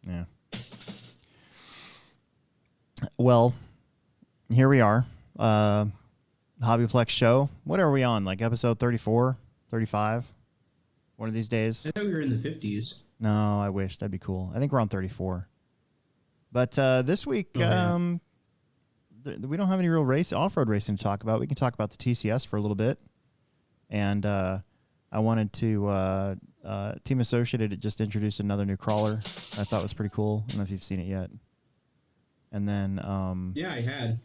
Yeah. Well, here we are. HobbyPlex show. What are we on? Like episode 34, 35? One of these days. I thought we were in the 50s. No, I wish. That'd be cool. I think we're on 34. But this week, we don't have any real off-road racing to talk about. We can talk about the TCS for a little bit. And I wanted to, Team Associated had just introduced another new crawler I thought was pretty cool. I don't know if you've seen it yet. And then yeah, I had.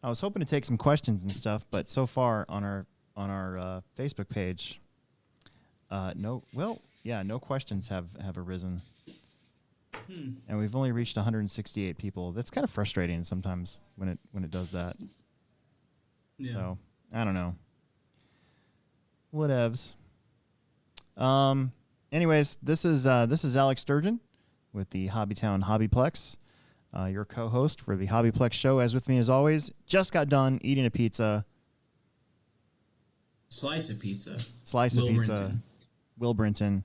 I was hoping to take some questions and stuff, but so far on our Facebook page, no questions have arisen. And we've only reached 168 people. That's kind of frustrating sometimes when it does that. Yeah. So I don't know. Whatevs. Anyways, this is Alex Sturgeon with the Hobbytown HobbyPlex. Your co-host for the HobbyPlex show. As with me as always, just got done eating a pizza. Slice of pizza. Will Brinton.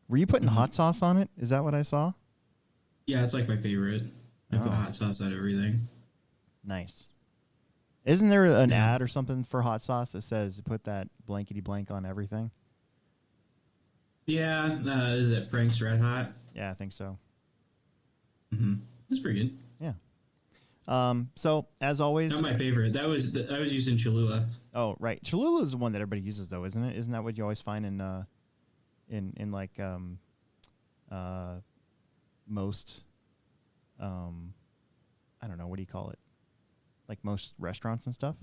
Were you putting hot sauce on it? Is that what I saw? Yeah, it's like my favorite. I put hot sauce on everything. Nice. Isn't there an ad or something for hot sauce that says put that blankety blank on everything? Yeah, is it Frank's Red Hot? Yeah, I think so. Mm-hmm. That's pretty good. Yeah. So as always, not my favorite. I was using Cholula. Oh, right. Cholula is the one that everybody uses, though, isn't it? Isn't that what you always find in like most I don't know, what do you call it? Like most restaurants and stuff?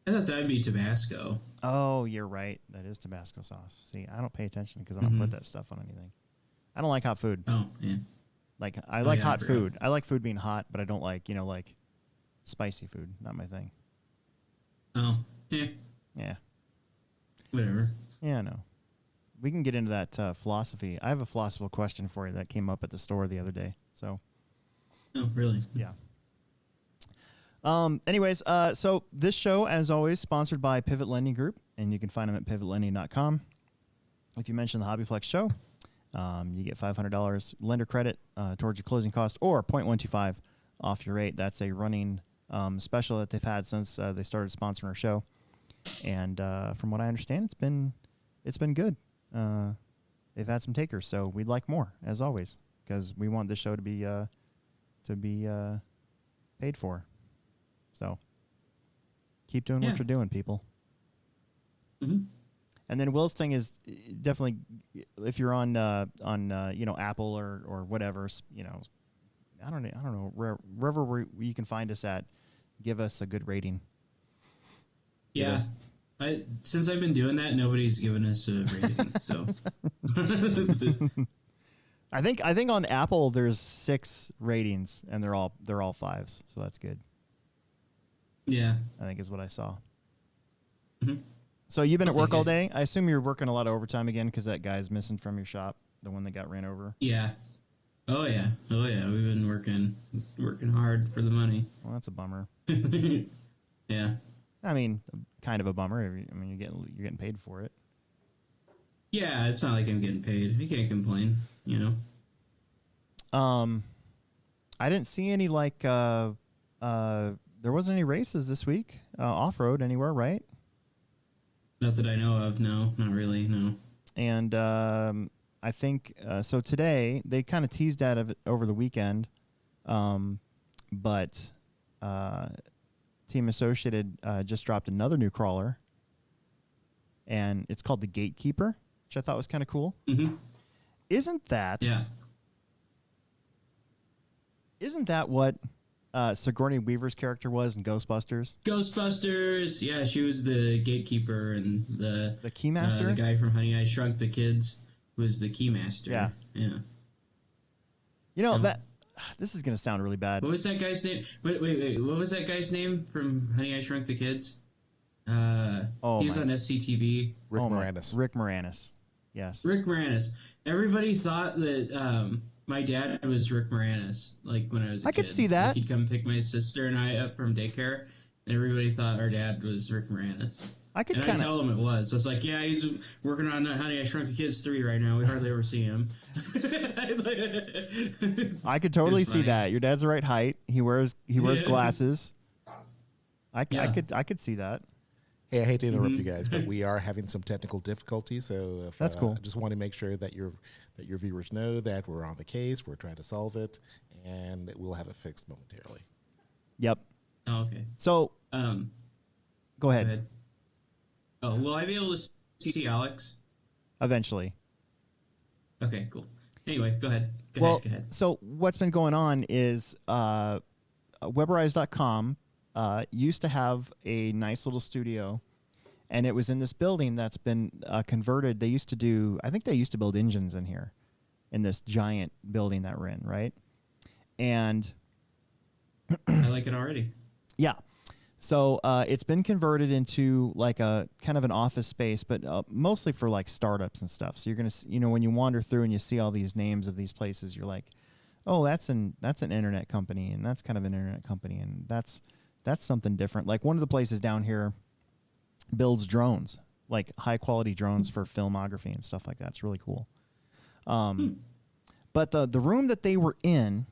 I thought that'd be Tabasco. Oh, you're right. That is Tabasco sauce. See, I don't pay attention because I don't put that stuff on anything. I don't like hot food. Oh, yeah. Like I like hot food. I like food being hot, but I don't like, like spicy food. Not my thing. Oh, yeah. Yeah. Whatever. Yeah, no. We can get into that philosophy. I have a philosophical question for you that came up at the store the other day. So. Oh, really? Yeah. Anyways, so this show, as always, sponsored by Pivot Lending Group, and you can find them at pivotlending.com. If you mention the HobbyPlex show, you get $500 lender credit towards your closing cost, or 0.125 off your rate. That's a running special that they've had since they started sponsoring our show. And from what I understand, it's been good. They've had some takers, so we'd like more, as always, because we want this show to be paid for. So keep doing what you're doing, people. Mm-hmm. And then Will's thing is definitely, if you're on Apple or whatever, I don't know, wherever you can find us at, give us a good rating. Yeah. Since I've been doing that, nobody's given us a rating. So I think on Apple there's 6 ratings and they're all 5s, so that's good. Yeah, I think is what I saw. Mm-hmm. So you've been at work all day? I assume you're working a lot of overtime again because that guy's missing from your shop, the one that got ran over. Yeah. Oh yeah. We've been working hard for the money. Well, that's a bummer. Yeah. I mean, kind of a bummer. I mean, you're getting paid for it. Yeah, it's not like I'm getting paid. You can't complain, I didn't see any there wasn't any races this week off-road anywhere, right? Not that I know of. No, not really. No. And I think so. Today they kind of teased out of it over the weekend, but Team Associated just dropped another new crawler, and it's called the Gatekeeper, which I thought was kind of cool. Mm-hmm. Isn't that what Sigourney Weaver's character was in Ghostbusters? Ghostbusters, yeah, she was the gatekeeper, and the keymaster. The guy from Honey I Shrunk the Kids was the keymaster. Yeah. You know that. This is gonna sound really bad. What was that guy's name? Wait. What was that guy's name from Honey I Shrunk the Kids? He was on SCTV. Rick Moranis. Rick Moranis. Yes. Rick Moranis. Everybody thought that my dad was Rick Moranis. Like when I was a kid. I could see that. Like he'd come pick my sister and I up from daycare, and everybody thought our dad was Rick Moranis. I could and kind I of tell him it was. So it's like, yeah, he's working on Honey, I Shrunk the Kids 3 right now. We hardly ever see him. I could totally see that. Your dad's the right height. He wears glasses. I could see that. Hey, I hate to interrupt you guys, but we are having some technical difficulties. So if, that's cool. I just want to make sure that your viewers know that we're on the case. We're trying to solve it, and we'll have it fixed momentarily. Yep. Oh, okay. So, go ahead. Oh, will I be able to see Alex? Eventually. Okay, cool. Anyway, go ahead. Go ahead. So what's been going on is Weberize.com used to have a nice little studio, and it was in this building that's been converted. I think they used to build engines in here, in this giant building that we're in, right? And I like it already. Yeah. So it's been converted into like a kind of an office space, but mostly for like startups and stuff. So you're going to, when you wander through and you see all these names of these places, you're like, oh, that's an internet company, and that's kind of an internet company, and that's something different. Like one of the places down here builds drones, like high quality drones for filmography and stuff like that. It's really cool. But the room that they were in,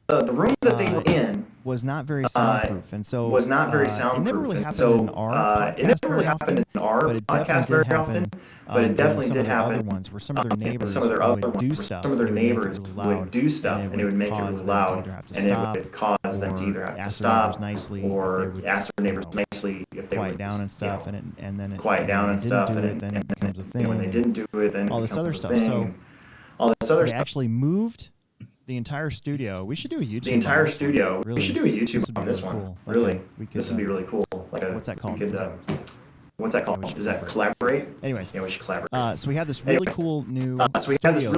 was not very soundproof, and so it never really happened in our podcast very often, but it definitely did happen. Some of their other ones, where some of their neighbors would do stuff, and it would make it really loud, and it would cause them to either have to stop, or ask their neighbors nicely if they would quiet down and stuff, and then it becomes a thing. When they didn't do it, then all this other stuff. So they actually moved the entire studio. We should do a YouTube. Really. We should do a YouTube on this one. Cool. Really, this would be really cool. What's that called? What's that called? Is that collaborate? Anyways, yeah, we should collaborate. So we have this really cool new studio,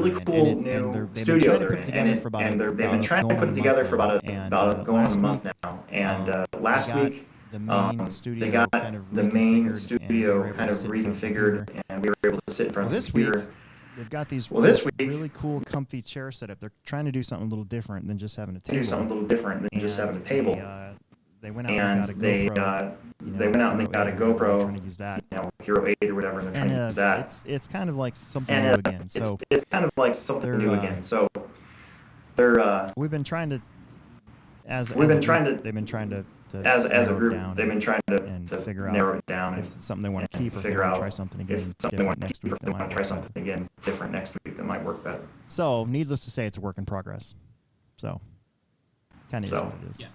and they've been trying to put it together for about going on a month now. And last week, the main studio kind of reconfigured, and we were able to sit in front of the computer. They've got these really cool, comfy chairs set up. They're trying to do something a little different than just having a table. They went out and got a GoPro. Trying to use that. Hero 8 or whatever. And they're trying to use that. It's kind of like something new again. So they're. We've been trying to. They've been trying to as a group, they've been trying to figure out narrow it down if it's something they want to keep, or if they want to try something again different next week that might work better. So, needless to say, it's a work in progress. So, kind of is what it is. Yeah.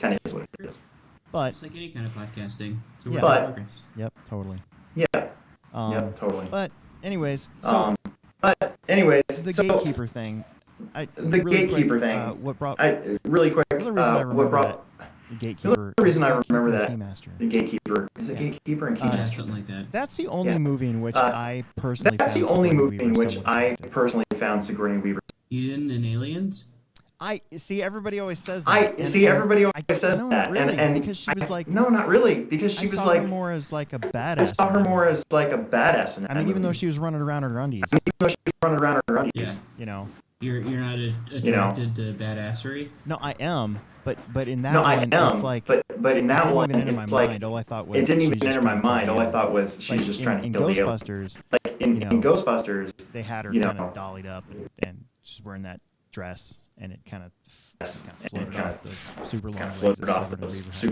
Kind of is what it is. But it's like any kind of podcasting. It's a work in progress. Yep, totally. Totally. But anyways, the gatekeeper thing. What brought really quick? The reason I remember that. The gatekeeper. The reason I remember that. Keymaster. The gatekeeper. Is it gatekeeper and keymaster? Something like that. That's the only movie in which I personally. Found Sigourney Weaver. You didn't in Aliens? I see. Everybody always says that. Because she was like. No, not really. Because she was like. I saw her more as like a badass. I mean, even though she was running around in her undies. Yeah. You're not attracted to badassery? No, I am. But in that it's like. But in that one, it's like. All I thought was. It didn't even enter my mind. All I thought was she's just trying to kill the Ghostbusters. Like in Ghostbusters, they had her kind of dollied up, and she's wearing that dress, and it kind of floated off those super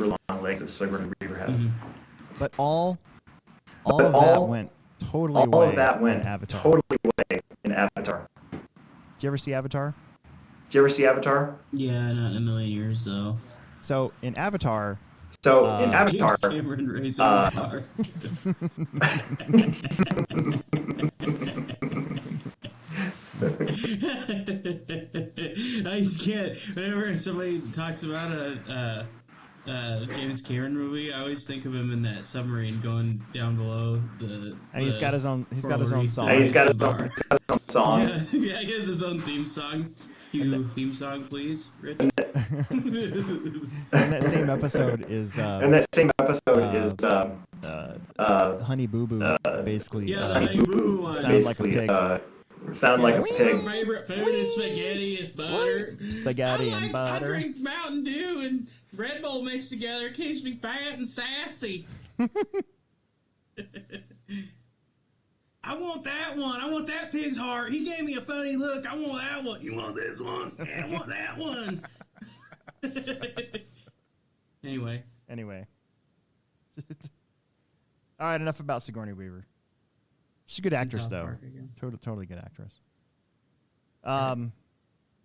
long legs that Sigourney Weaver has. But all of that went totally away in Avatar. Did you ever see Avatar? Yeah, not in a million years though. So in Avatar. James Cameron raised Avatar. I just can't. Whenever somebody talks about a James Cameron movie, I always think of him in that submarine going down below the. And he's got his own. He's got his own song. Yeah, he has his own theme song. Cue theme song, please, Rich. And that same episode is. Honey Boo Boo, basically. Yeah, the Honey Boo Boo one. Sound like a pig. My favorite food is spaghetti and butter. Spaghetti and butter. I drink Mountain Dew and Red Bull mixed together. Keeps me fat and sassy. I want that one. I want that pig's heart. He gave me a funny look. I want that one. You want this one? Yeah, I want that one. Anyway. All right, enough about Sigourney Weaver. She's a good actress, though. Totally good actress.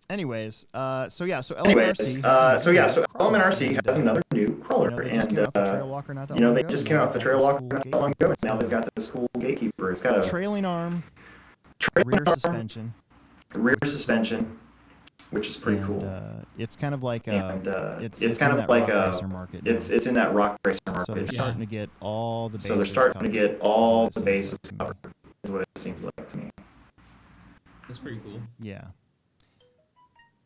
Anyways, so Element RC has another new crawler, they just came out with the Trail Walker not that they just came out with the Trail Walker not that long ago, and now they've got this cool gatekeeper. It's got a trailing arm, rear suspension, which is pretty cool. It's kind of like it's in that rock racer market. It's in that rock racer market. So they're starting to get all the bases covered. Is what it seems like to me. That's pretty cool. Yeah.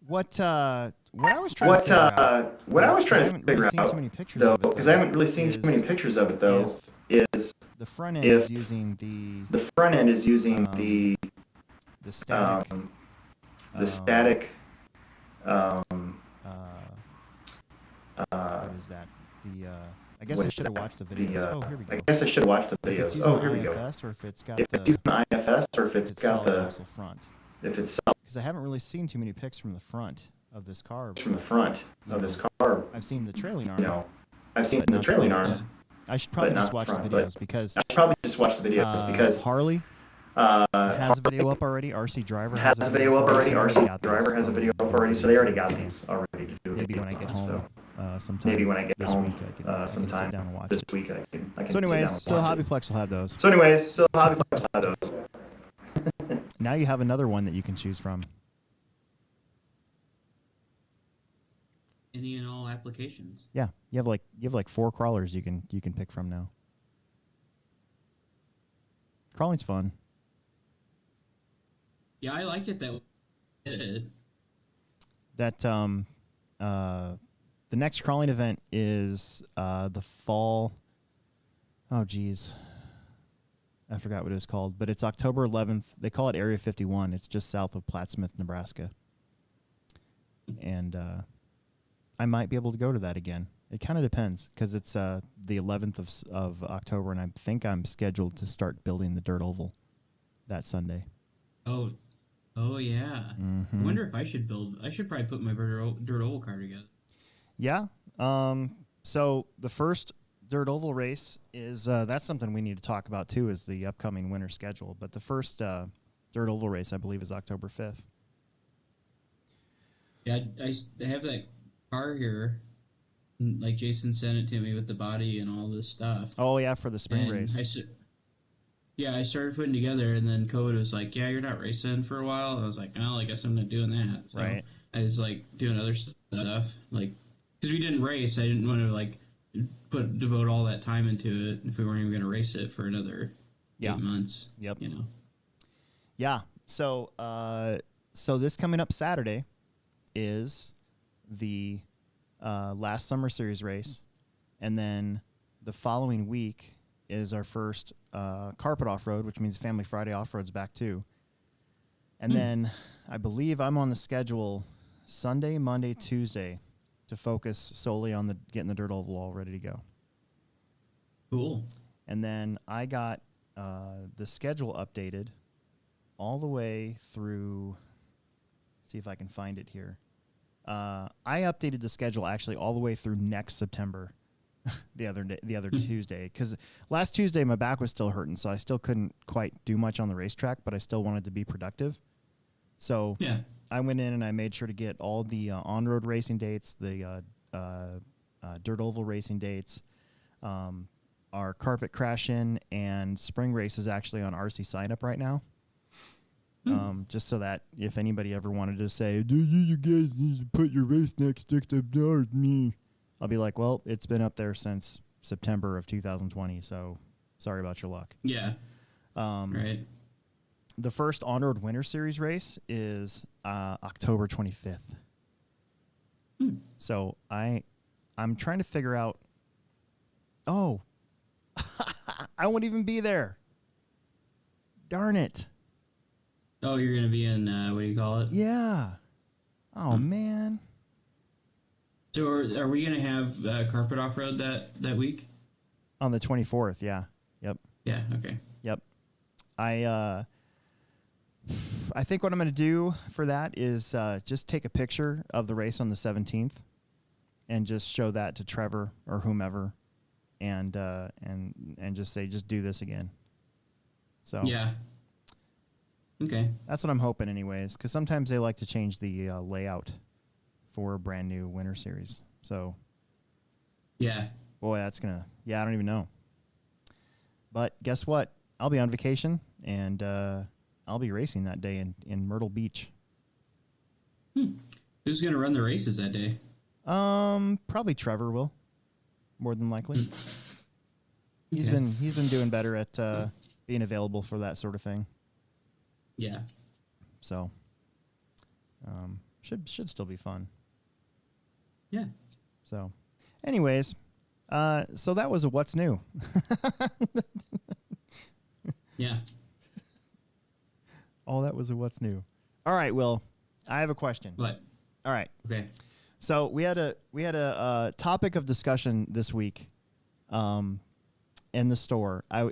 What I was trying to figure out, because I haven't really seen too many pictures of it though, is the front end is using the static what is that? I guess I should have watched the videos. Here we go. I should have watched the videos. Here we go. IFS or if it's got if it's using IFS or if it's got the front. If it's because I haven't really seen too many pics from the front of this car. I've seen the trailing arm. I've seen the trailing arm. I should probably just watch the videos because Harley has a video up already. RC Driver has a video up already. So they already got these already to do. Maybe when I get home. Sometime this week I can sit down and watch it. So anyways, still HobbyPlex will have those. Now you have another one that you can choose from. Any and all applications. Yeah, you have like 4 crawlers you can pick from now. Crawling's fun. Yeah, I like it that way. The next crawling event is the fall. Oh, geez. I forgot what it was called, but it's October 11th. They call it Area 51. It's just south of Plattsmouth, Nebraska. And I might be able to go to that again. It kind of depends because it's the 11th of October, and I think I'm scheduled to start building the dirt oval that Sunday. Oh yeah. Mm-hmm. I wonder if I should probably put my dirt oval car together. Yeah. So the first dirt oval race is that's something we need to talk about too, is the upcoming winter schedule. But the first dirt oval race, I believe, is October 5th. Yeah, I have that car here. Like Jason sent it to me with the body and all this stuff. Oh yeah, for the spring race. I started putting together, and then COVID was like, "Yeah, you're not racing for a while." I was like, "Oh, I guess I'm not doing that." So right. I was like doing other stuff, like because we didn't race. I didn't want to like devote all that time into it if we weren't even going to race it for another 8 months. Yep. You know. Yeah. So so this coming up Saturday is the last Summer Series race, and then the following week is our first carpet off-road, which means Family Friday off-road's back too. And then I believe I'm on the schedule Sunday, Monday, Tuesday to focus solely on getting the dirt oval all ready to go. Cool. And then I got the schedule updated all the way through, see if I can find it here. I updated the schedule actually all the way through next September. the other Tuesday, because last Tuesday my back was still hurting, so I still couldn't quite do much on the racetrack, but I still wanted to be productive. So I went in and I made sure to get all the on-road racing dates, the dirt oval racing dates, our carpet crash-in and spring race is actually on RC sign-up right now. Just so that if anybody ever wanted to say, "Do you guys need to put your race next up north?" me, I'll be like, well, it's been up there since September of 2020, so sorry about your luck. Yeah. Right. The first on-road winter series race is October 25th. So I'm trying to figure out. Oh, I won't even be there. Darn it. Oh, you're gonna be in what do you call it? Yeah. Oh man. So are we gonna have carpet off road that week? On the 24th, yeah. Yep. Yeah. Okay. Yep. I think what I'm going to do for that is just take a picture of the race on the 17th and just show that to Trevor or whomever, and just say, just do this again. So Yeah. Okay. that's what I'm hoping, anyways, because sometimes they like to change the layout for a brand new winter series. So Yeah. boy, that's gonna. Yeah, I don't even know. But guess what? I'll be on vacation, and I'll be racing that day in Myrtle Beach. Who's gonna run the races that day? Probably Trevor will, more than likely. He's Okay. been doing better at being available for that sort of thing. Yeah. So, should still be fun. Yeah. So, anyways, so that was a what's new. Yeah. All that was a what's new. All right, Will, I have a question. What? All right. Okay. So we had a topic of discussion this week, in the store. So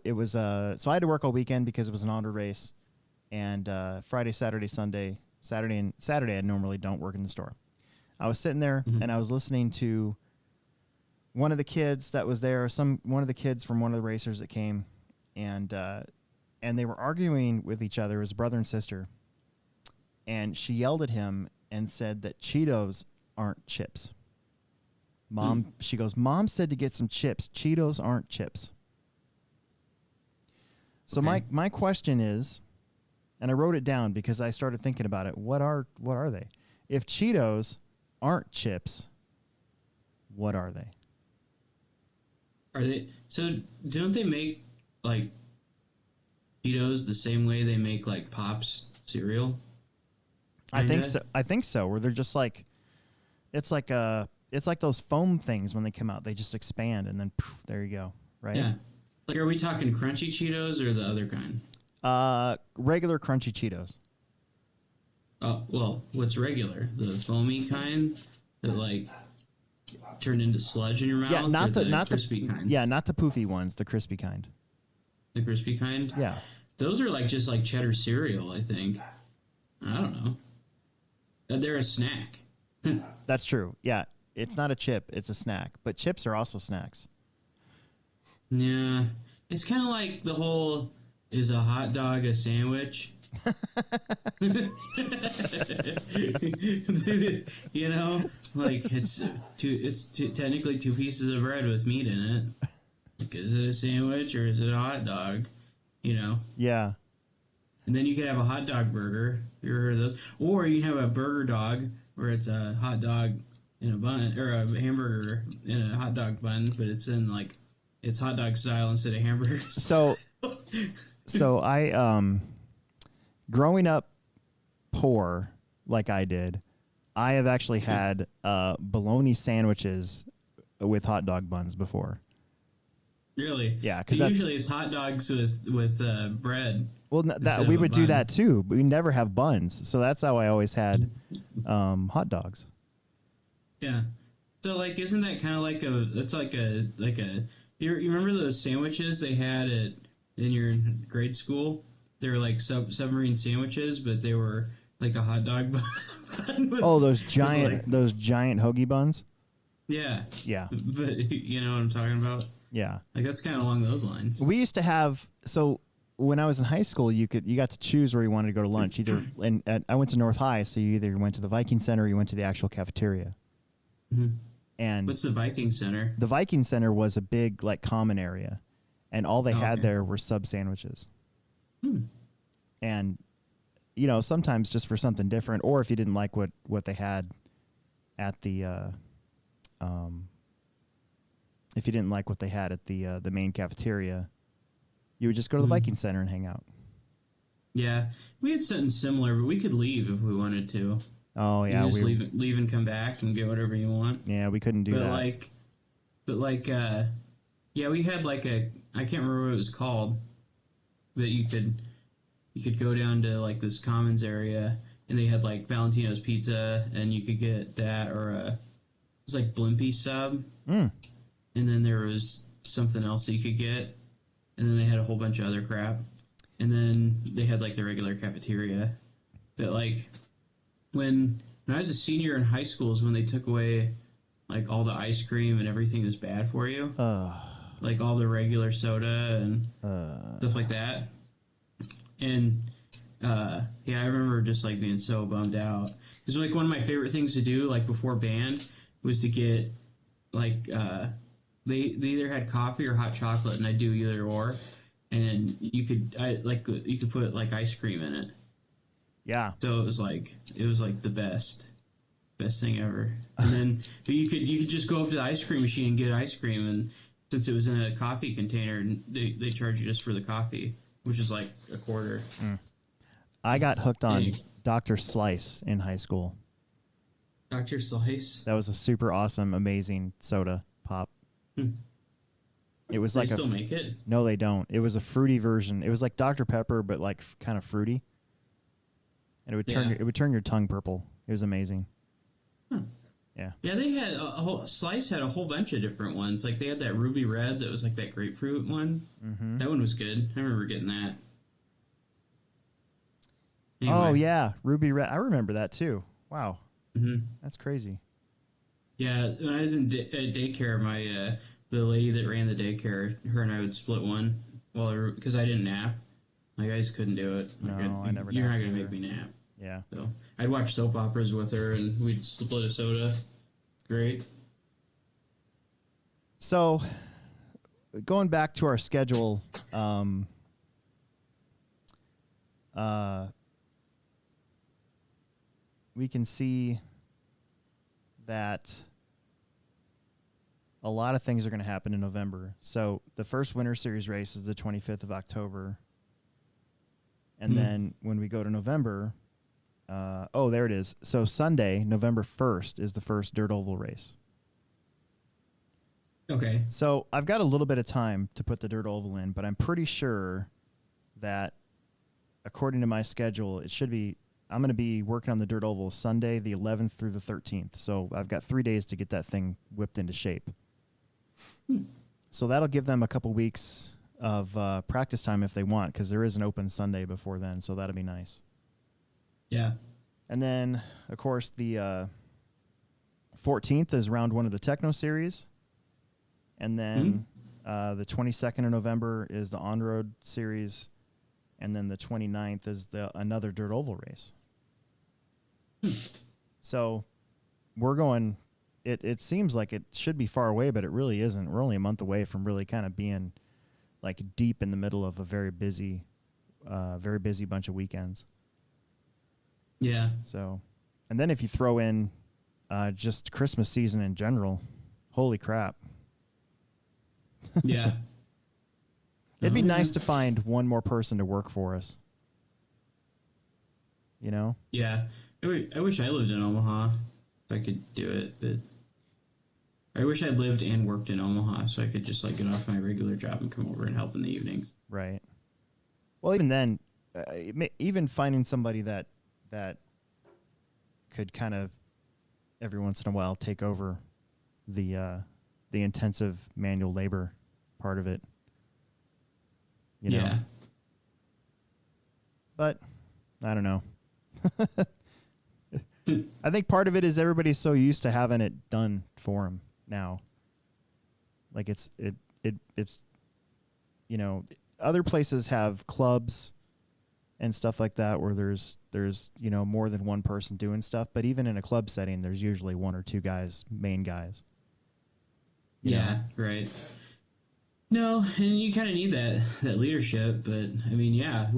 I had to work all weekend because it was an honor race, and Friday, Saturday, Sunday, Saturday I normally don't work in the store. I was sitting there and I was listening to one of the kids that was there, one of the kids from one of the racers that came, and they were arguing with each other as brother and sister, and she yelled at him and said that Cheetos aren't chips. She goes, Mom said to get some chips. Cheetos aren't chips. So Okay. my question is, and I wrote it down because I started thinking about it. What are they? If Cheetos aren't chips, what are they? Are they? So don't they make like Cheetos the same way they make like Pops cereal? I think Kinda? so. I think so. Where they're just like, it's like those foam things when they come out. They just expand and then poof, there you go. Right? Yeah. Like, are we talking crunchy Cheetos or the other kind? Regular crunchy Cheetos. Oh, well, what's regular? The foamy kind that like turn into sludge in your mouth? Yeah, not or the crispy kind. Yeah, not the poofy ones. The crispy kind. The crispy kind. Yeah. Those are like just like cheddar cereal, I think. I don't know. They're a snack. That's true. Yeah, it's not a chip; it's a snack. But chips are also snacks. Yeah, it's kind of like the whole is a hot dog a sandwich? You know, like it's technically two pieces of bread with meat in it. Like, is it a sandwich or is it a hot dog? You know, Yeah. and then you could have a hot dog burger. You ever heard of those? Or you can have a burger dog where it's a hot dog in a bun or a hamburger in a hot dog bun, but it's in like it's hot dog style instead of hamburger. So I growing up poor like I did, I have actually had bologna sandwiches with hot dog buns before. Really? Yeah, 'cause usually it's hot dogs with bread. Well, Instead we of a would do bun. that too, but we never have buns. So that's how I always had hot dogs. Yeah. So like, isn't that kind of like it's like a you remember those sandwiches they had in your grade school? They were like submarine sandwiches, but they were like a hot dog bun. Oh, those like- giant hoagie buns. Yeah. Yeah, But you know what I'm talking about? yeah. Like that's kind of along those lines. We used to have when I was in high school, you got to choose where you wanted to go to lunch. I went to North High, so you either went to the Viking Center or you went to the actual cafeteria. Mhm. And What's the Viking Center? the Viking Center was a big like common area, and all they had okay. there were sub sandwiches. And sometimes just for something different, or if you didn't like what they had at the if you didn't like what they had at the main cafeteria, you would just go to the Viking Center and hang out. Yeah, we had something similar, but we could leave if we wanted to. Oh You yeah, can just leave and come back and get whatever you want. yeah, we couldn't do But that. yeah, we had like I can't remember what it was called, but you could go down to like this commons area and they had like Valentino's pizza and you could get that or it was like Blimpie sub. Mm. And then there was something else that you could get. and then they had a whole bunch of other crap, and then they had like the regular cafeteria. But like when I was a senior in high school is when they took away like all the ice cream and everything was bad for you, like all the regular soda and stuff like that. And yeah, I remember just like being so bummed out. Because like one of my favorite things to do like before band was to get like they either had coffee or hot chocolate, and I'd do either or, and you could put like ice cream in it. Yeah. So it was like the best thing ever. And then but you could just go up to the ice cream machine and get ice cream, and since it was in a coffee container, they charge you just for the coffee, which is like a quarter. I got hooked on Dr. Slice in high school. Dr. Slice. That was a super awesome, amazing soda pop. It was They like still make it? No, they don't. It was a fruity version. It was like Dr. Pepper, but like kind of fruity. And it would turn your tongue purple. It was amazing. Yeah. Yeah, they had a whole Slice had a whole bunch of different ones. Like they had that ruby red that was like that grapefruit one. Mm-hmm. That one was good. I remember getting that. Anyway. Oh yeah, ruby red. I remember that too. Wow. Mm-hmm. That's crazy. Yeah, when I was in daycare, my the lady that ran the daycare, her and I would split one because I didn't nap. Like I just couldn't do it. Like, No, I never. You're not gonna make me nap. Yeah. So I'd watch soap operas with her, and we'd split a soda. Great. So, going back to our schedule, we can see that a lot of things are going to happen in November. So the first Winter Series race is the 25th of October. And then when we go to November, there it is. So Sunday, November 1st, is the first dirt oval race. Okay. So I've got a little bit of time to put the dirt oval in, but I'm pretty sure that according to my schedule, I'm going to be working on the dirt oval Sunday, the 11th through the 13th. So I've got 3 days to get that thing whipped into shape. So that'll give them a couple weeks of practice time if they want, because there is an open Sunday before then. So that'll be nice. Yeah. And then, of course, the 14th is round one of the Techno Series. And then the 22nd of November is the On-Road Series. And then the 29th is another dirt oval race. So we're going, it seems like it should be far away, but it really isn't. We're only a month away from really kind of being like deep in the middle of a very busy bunch of weekends. Yeah. So, and then if you throw in just Christmas season in general, holy crap. Yeah. It'd be nice to find one more person to work for us. You know? Yeah. I wish I lived in Omaha so I could do it, but I wish I lived and worked in Omaha so I could just like get off my regular job and come over and help in the evenings. Right. Well, even then, even finding somebody that could kind of every once in a while take over the intensive manual labor part of it. You know? Yeah. But I don't know. I think part of it is everybody's so used to having it done for them now. Like it's you know, other places have clubs and stuff like that where there's you know more than one person doing stuff, but even in a club setting there's usually one or two guys, main guys. Yeah, right. No, and you kind of need that leadership, but I mean, yeah,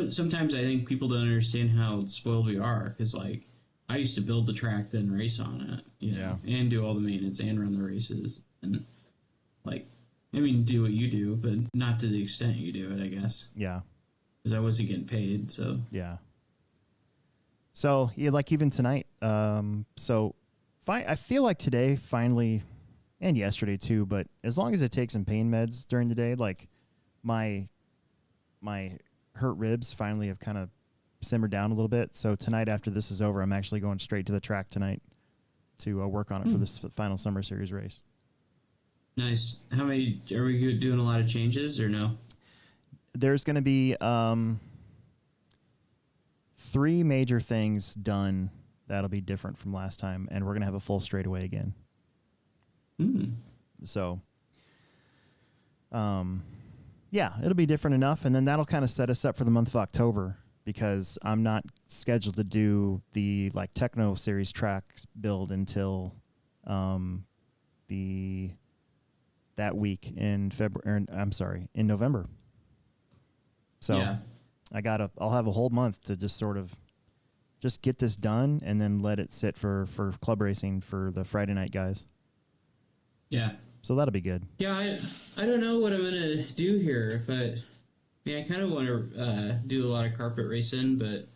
sometimes I think people don't understand how spoiled we are because, like, I used to build the track, then race on it, you know, and do all the maintenance and run the races, and like, I mean, do what you do, but not to the extent you do it, I guess. Yeah. Because I wasn't getting paid, so. Yeah. So yeah, like even tonight, I feel like today finally. And yesterday too, but as long as I take some pain meds during the day, like my hurt ribs finally have kind of simmered down a little bit. So tonight after this is over, I'm actually going straight to the track tonight to work on it for this final summer series race. Nice. How many are we doing? A lot of changes or no? There's going to be 3 major things done that'll be different from last time, and we're going to have a full straightaway again. So, yeah, it'll be different enough, and then that'll kind of set us up for the month of October, because I'm not scheduled to do the like Techno Series track build until that week in February. I'm sorry, in November. So Yeah. I'll have a whole month to just sort of just get this done and then let it sit for club racing for the Friday night guys. Yeah. So that'll be good. Yeah, I don't know what I'm gonna do here. I kind of want to do a lot of carpet racing, but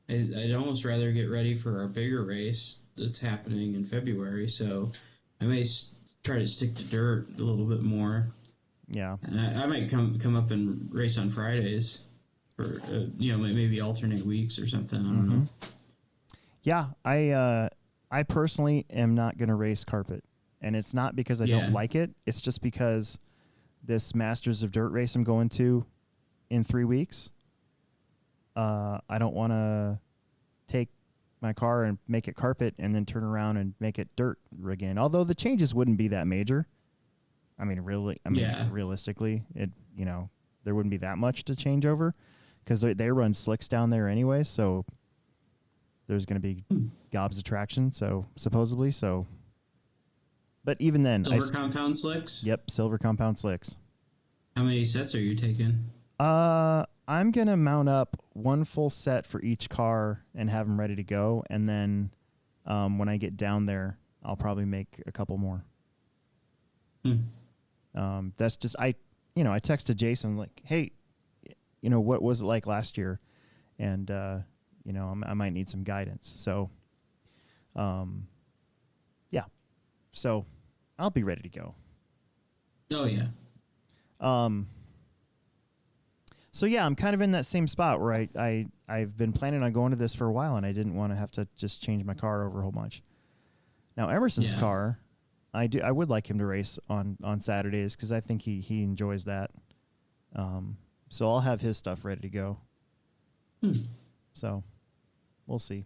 I'd almost rather get ready for our bigger race that's happening in February. So I may try to stick to dirt a little bit more. Yeah. And I might come up and race on Fridays for maybe alternate weeks or something. I don't know. Yeah, I personally am not going to race carpet, and it's not because I don't like it. It's just because this Masters of Dirt race I'm going to in 3 weeks. I don't want to take my car and make it carpet and then turn around and make it dirt again. Although the changes wouldn't be that major. Realistically, there wouldn't be that much to change over, because they run slicks down there anyway. So there's going to be gobs of traction. So supposedly, but even then, Silver compound slicks. Yep, silver compound slicks. How many sets are you taking? I'm gonna mount up 1 full set for each car and have them ready to go, and then when I get down there, I'll probably make a couple more. That's just I texted Jason like, hey, what was it like last year, and I might need some guidance. So, yeah, so I'll be ready to go. Oh yeah. So yeah, I'm kind of in that same spot where I've been planning on going to this for a while, and I didn't want to have to just change my car over a whole bunch. Now Emerson's car, I would like him to race on Saturdays, because I think he enjoys that. So I'll have his stuff ready to go. So we'll see.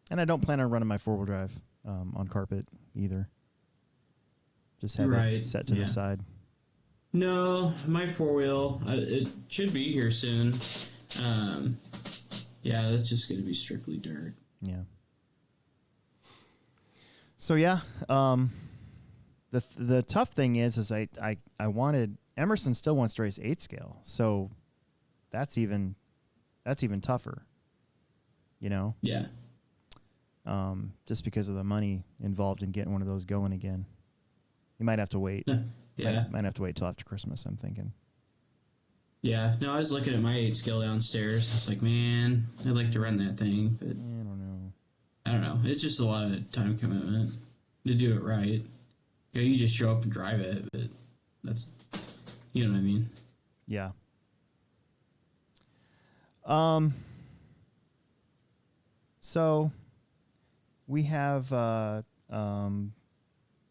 And I don't plan on running my 4-wheel drive on carpet either. Just have it set to the side. No, my 4-wheel, it should be here soon. That's just going to be strictly dirt. Yeah. So yeah, the tough thing is I wanted, Emerson still wants to race 8 scale, so that's even tougher. Yeah. Just because of the money involved in getting one of those going again. You might have to wait. Yeah. Might have to wait till after Christmas, I'm thinking. Yeah. No, I was looking at my 8 scale downstairs. It's like, man, I'd like to run that thing, but I don't know. It's just a lot of time commitment to do it right. You just show up and drive it, but that's, you know what I mean? Yeah. So we have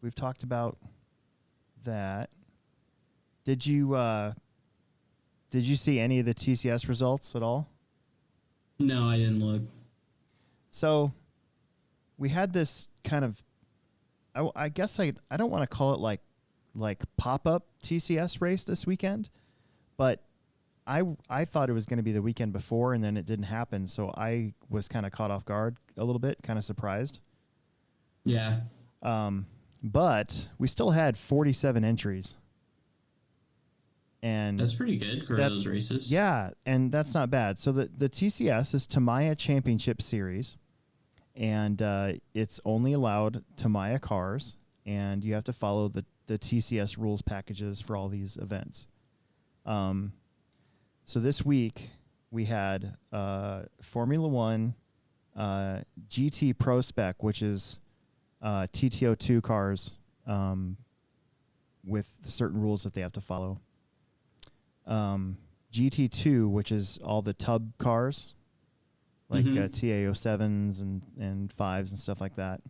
we've talked about that. Did you see any of the TCS results at all? No, I didn't look. So we had this kind of, I guess I don't want to call it like pop-up TCS race this weekend, but I thought it was going to be the weekend before, and then it didn't happen, so I was kind of caught off guard a little bit, kind of surprised. Yeah. But we still had 47 entries. And that's pretty good for those races. Yeah, and that's not bad. So the TCS is Tamiya Championship Series, and it's only allowed Tamiya cars, and you have to follow the TCS rules packages for all these events. So this week we had Formula One GT Pro Spec, which is TTO2 cars with certain rules that they have to follow. GT2, which is all the tub cars, like TAO7s and 5s and stuff like that.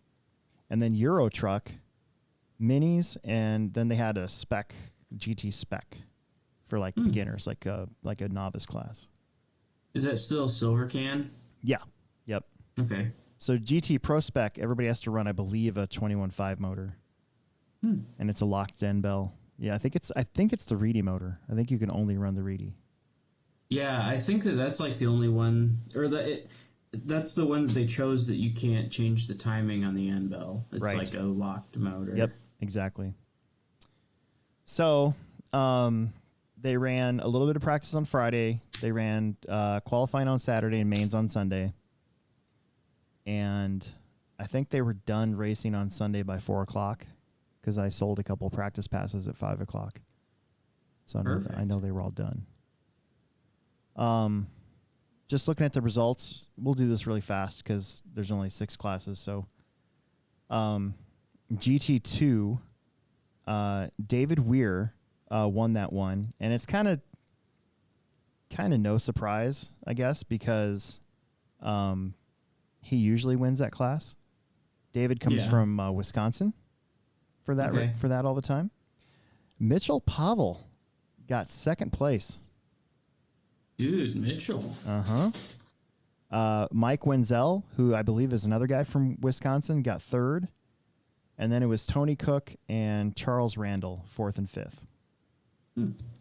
And then Euro Truck, minis, and then they had a spec, GT spec, for like beginners, like a novice class. Is that still silver can? Yeah. Yep. Okay. So GT Pro Spec, everybody has to run, I believe, a 21.5 motor, and it's a locked end bell. Yeah, I think it's the Reedy motor. I think you can only run the Reedy. Yeah, I think that's like the only one, or that's the one that they chose that you can't change the timing on the end bell. It's Right. like a locked motor. Yep, exactly. So they ran a little bit of practice on Friday. They ran qualifying on Saturday and mains on Sunday. And I think they were done racing on Sunday by 4 o'clock because I sold a couple practice passes at 5 o'clock. So I know they were all done. Just looking at the results, we'll do this really fast because there's only 6 classes. So GT2, David Weir won that one. And it's kind of no surprise, I guess, because he usually wins that class. David comes from Wisconsin for that for that all the time. Mitchell Pavel got second place. Dude, Mitchell. Mike Wenzel, who I believe is another guy from Wisconsin, got third. And then it was Tony Cook and Charles Randall, fourth and fifth.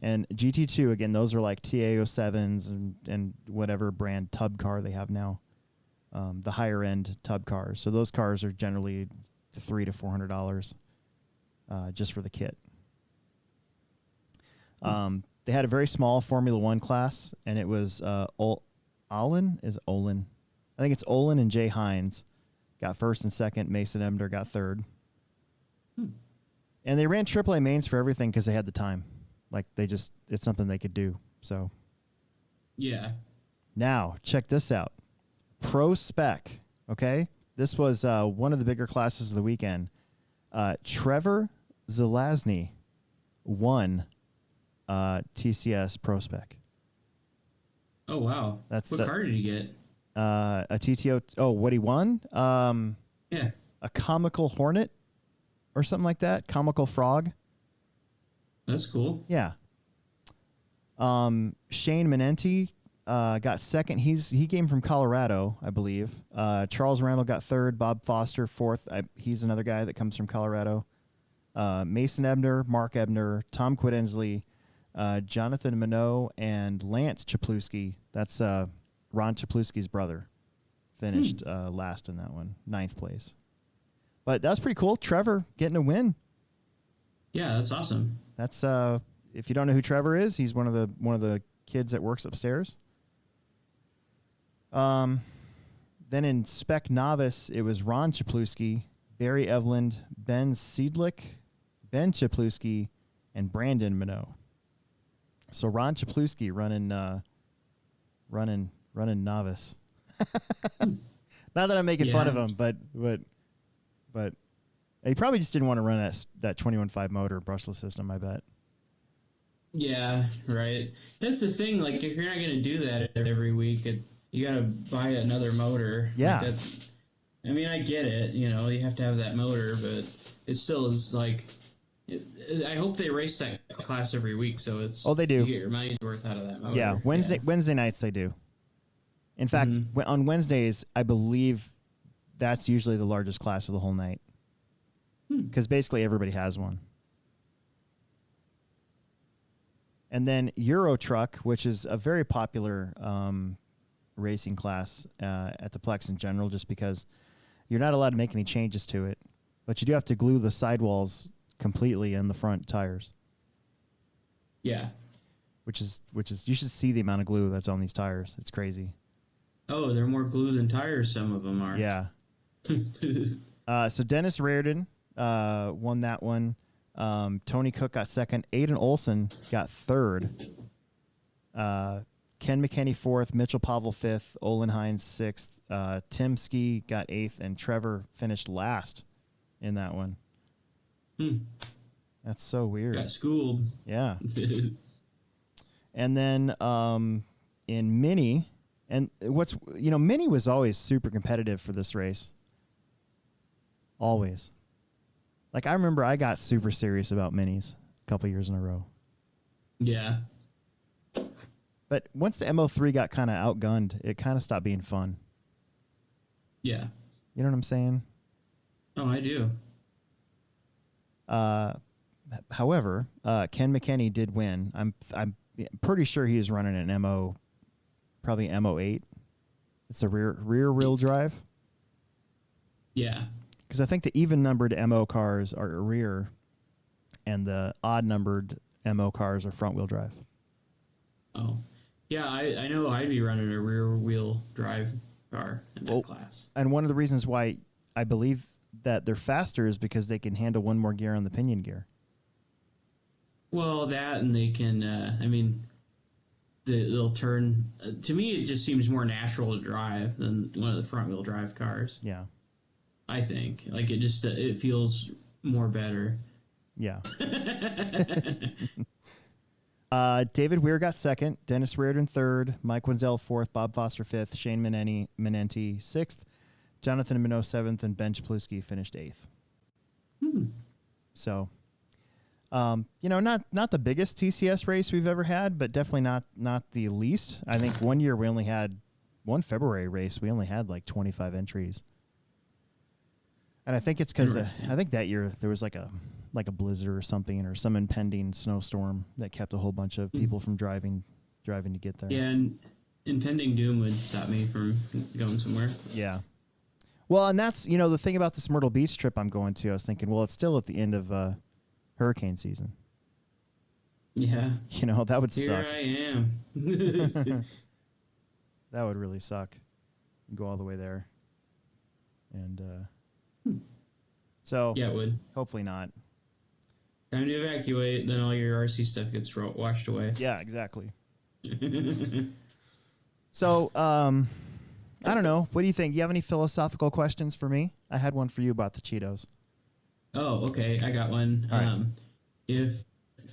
And GT2, again, those are like TA07s and whatever brand tub car they have now. The higher end tub cars. So those cars are generally $300 to $400 just for the kit. They had a very small Formula One class, and it was Olin. I think it's Olin and Jay Hines got first and second. Mason Emder got third. And they ran AAA mains for everything because they had the time. Like it's something they could do. So yeah. Now check this out. Pro Spec. Okay, this was one of the bigger classes of the weekend. Trevor Zelazny won TCS Pro Spec. Oh wow! What car did he get? A TTO. Oh, what he won? Yeah. A Comical Hornet or something like that. Comical Frog. That's cool. Yeah. Shane Menenti got second. He came from Colorado, I believe. Charles Randall got third. Bob Foster fourth. He's another guy that comes from Colorado. Mason Ebner, Mark Ebner, Tom Quidinsley, Jonathan Minot, and Lance Chapluski. That's Ron Chapluski's brother. Finished last in that one, 9th place. But that's pretty cool. Trevor getting a win. Yeah, that's awesome. That's if you don't know who Trevor is, he's one of the kids that works upstairs. Then in Spec Novice, it was Ron Chapluski, Barry Evland, Ben Seidlick, Ben Chapluski, and Brandon Minot. So Ron Chapluski running novice. Not that I'm making fun of him, but he probably just didn't want to run that 21.5 motor brushless system, I bet. Yeah, right. That's the thing. Like, if you're not going to do that every week, you got to buy another motor. Yeah. Like I mean, I get it. You know, you have to have that motor, but it still is like. I hope they race that class every week, so it's. Oh, they do. You get your money's worth out of that motor. Yeah, Wednesday nights they do. In fact, on Wednesdays, I believe that's usually the largest class of the whole night. Because basically everybody has one. And then Euro Truck, which is a very popular racing class at the Plex in general, just because you're not allowed to make any changes to it, but you do have to glue the sidewalls completely in the front tires. Yeah. Which is you should see the amount of glue that's on these tires. It's crazy. Oh, they're more glue than tires. Some of them are. Yeah. So Dennis Reardon won that one. Tony Cook got second. Aiden Olson got third. Ken McKinney fourth. Mitchell Pavel fifth. Olin Hines sixth. Tim Ski got eighth, and Trevor finished last in that one. That's so weird. Got schooled. Yeah. And then in Mini, and Mini was always super competitive for this race. Always. Like, I remember I got super serious about minis a couple years in a row. Yeah. But once the MO3 got kind of outgunned, it kind of stopped being fun. Yeah. You know what I'm saying? Oh, I do. However, Ken McKinney did win. I'm pretty sure he was running an MO, probably MO8. It's a rear wheel drive. Yeah. Because I think the even numbered MO cars are rear, and the odd numbered MO cars are front wheel drive. Oh. Yeah, I know I'd be running a rear wheel drive car in that class. And one of the reasons why I believe that they're faster is because they can handle one more gear on the pinion gear. Well, that, and they can, I mean, they'll turn. To me, it just seems more natural to drive than one of the front wheel drive cars. Yeah. I think. Like, it feels more better. Yeah. David Weir got second, Dennis Reardon third, Mike Wenzel fourth, Bob Foster fifth, Shane Menenti sixth, Jonathan Minot seventh, and Ben Chapluski finished eighth. So, not the biggest TCS race we've ever had, but definitely not the least. I think one year we only had one February race. We only had like 25 entries. And I think it's because I think that year there was like a blizzard or something, or some impending snowstorm that kept a whole bunch of people from driving to get there. Yeah, and impending doom would stop me from going somewhere. Yeah. Well, and that's, the thing about this Myrtle Beach trip I'm going to, I was thinking, well, it's still at the end of hurricane season. Yeah. That would Here suck. I am. That would really suck. Go all the way there. And so Yeah, it would. hopefully not. Time to evacuate, then all your RC stuff gets washed away. Yeah, exactly. So, I don't know. What do you think? You have any philosophical questions for me? I had one for you about the Cheetos. Oh, okay. I got one. All right. If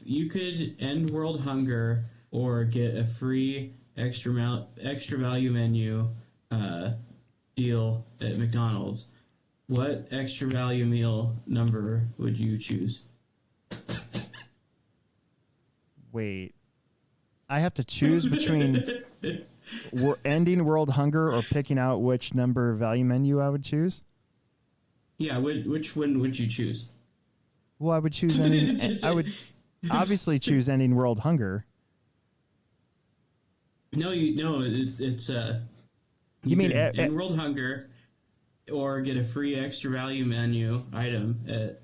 you could end world hunger or get a free extra value menu deal at McDonald's, what extra value meal number would you choose? Wait. I have to choose between ending world hunger or picking out which number value menu I would choose? Yeah, which one would you choose? Well, I would choose I would obviously choose ending world hunger. It's You mean end world hunger or get a free extra value menu item at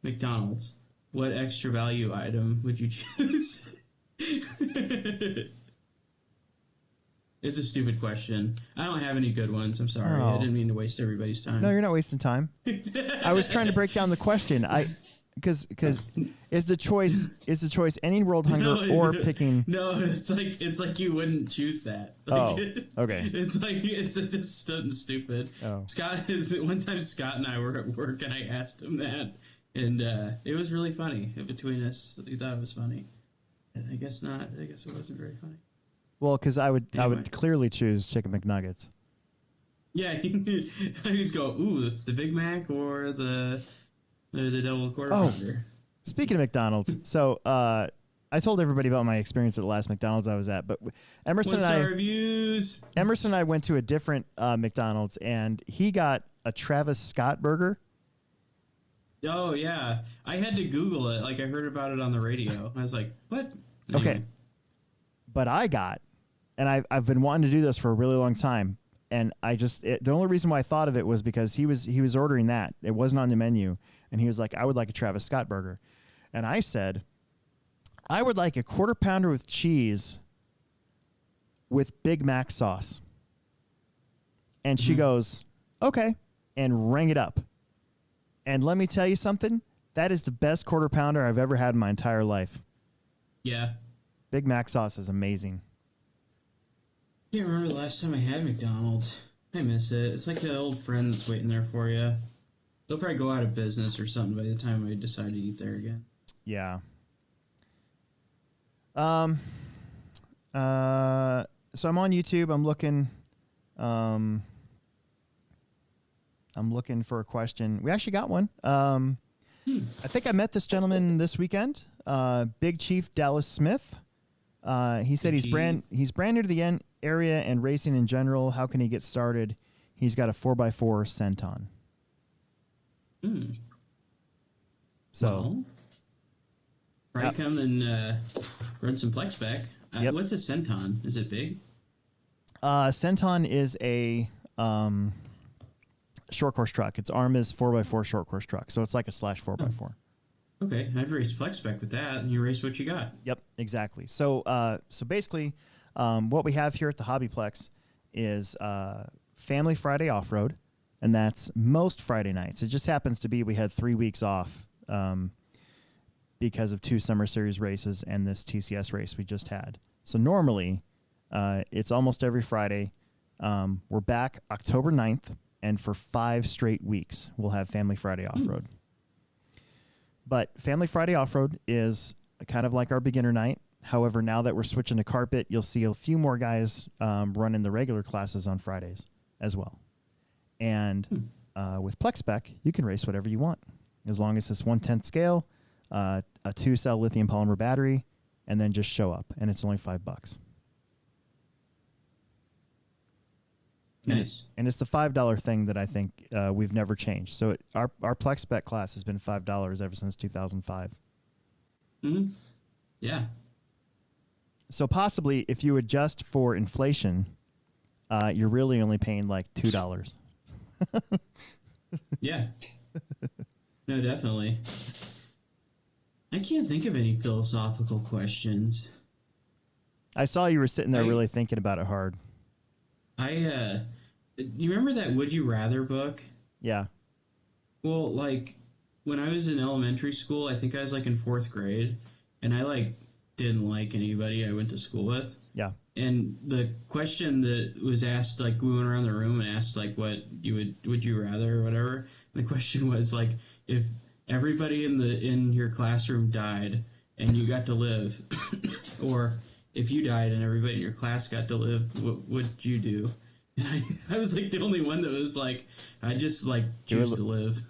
McDonald's. What extra value item would you choose? It's a stupid question. I don't have any good ones. I'm sorry. I didn't mean to waste everybody's time. No, you're not wasting time. I was trying to break down the question. Because is the choice ending world hunger or picking? No, it's like you wouldn't choose that. Okay. It's just stupid. Oh. One time Scott and I were at work and I asked him that, and it was really funny. Between us, we thought it was funny. I guess not. I guess it wasn't very funny. Well, because I would Anyway. clearly choose chicken McNuggets. Yeah, I just go, ooh, the Big Mac or the double quarter pounder. Speaking of McDonald's, so I told everybody about my experience at the last McDonald's I was at, but Emerson reviews. Emerson and I went to a different McDonald's, and he got a Travis Scott burger. Oh yeah, I had to Google it. Like I heard about it on the radio. I was like, what? Okay, Anyway. but I got, and I've been wanting to do this for a really long time, and the only reason why I thought of it was because he was ordering that. It wasn't on the menu, and he was like, I would like a Travis Scott burger, and I said, I would like a quarter pounder with cheese with Big Mac sauce. And she goes, okay, and rang it up. And let me tell you something, that is the best quarter pounder I've ever had in my entire life. Yeah. Big Mac sauce is amazing. I can't remember the last time I had McDonald's. I miss it. It's like the old friend that's waiting there for you. They'll probably go out of business or something by the time I decide to eat there again. Yeah. So I'm on YouTube. I'm looking for a question. We actually got one. I think I met this gentleman this weekend, Big Chief Dallas Smith. He said he's brand new to the area and racing in general. How can he get started? He's got a 4x4 Centon. So, probably come and run some Plex back. Yep. What's a Centon? Is it big? Centon is a short course truck. Its arm is 4x4 short course truck, so it's like a slash 4x4. Okay, I'd race Plex back with that, and you race what you got. Yep, exactly. So, basically, what we have here at the HobbyPlex is Family Friday Off-Road, and that's most Friday nights. It just happens to be we had 3 weeks off because of 2 Summer Series races and this TCS race we just had. So normally, it's almost every Friday. We're back October 9th, and for 5 straight weeks, we'll have Family Friday Off-Road. But Family Friday Off-Road is kind of like our beginner night. However, now that we're switching to carpet, you'll see a few more guys running the regular classes on Fridays as well. And with PlexSpec, you can race whatever you want, as long as it's 1/10 scale, a 2-cell lithium polymer battery, and then just show up. And it's only $5. Nice. And it's the $5 thing that I think we've never changed. So our PlexSpec class has been $5 ever since 2005. Yeah. So possibly, if you adjust for inflation, you're really only paying like $2. Yeah. No, definitely. I can't think of any philosophical questions. I saw you were sitting there really thinking about it hard. You remember that Would You Rather book? Yeah. Well, like, when I was in elementary school, I think I was, like, in 4th grade, and I, didn't like anybody I went to school with. Yeah. And the question that was asked, we went around the room and asked, what would you rather or whatever. And the question was, if everybody in your classroom died and you got to live, or if you died and everybody in your class got to live, what would you do? And I was, the only one that was, I just, choose to live.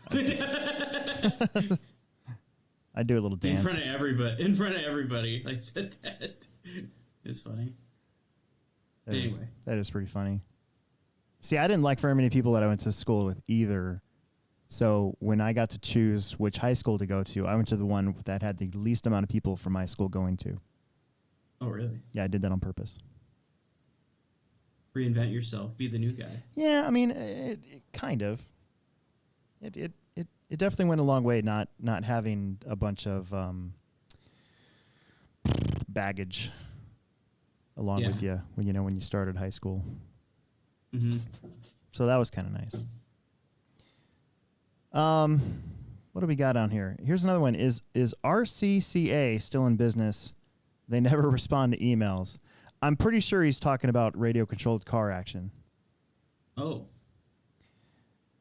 I do a little dance. In front of everybody. I said that. It's funny. That is pretty funny. See, I didn't like very many people that I went to school with either. So when I got to choose which high school to go to, I went to the one that had the least amount of people from my school going to. Oh, really? Yeah, I did that on purpose. Reinvent yourself. Be the new guy. Yeah, I mean, it kind of. It definitely went a long way not having a bunch of baggage along with you when you started high school. Mm-hmm. So that was kind of nice. What do we got on here? Here's another one. Is RCCA still in business? They never respond to emails. I'm pretty sure he's talking about radio-controlled car action. Oh.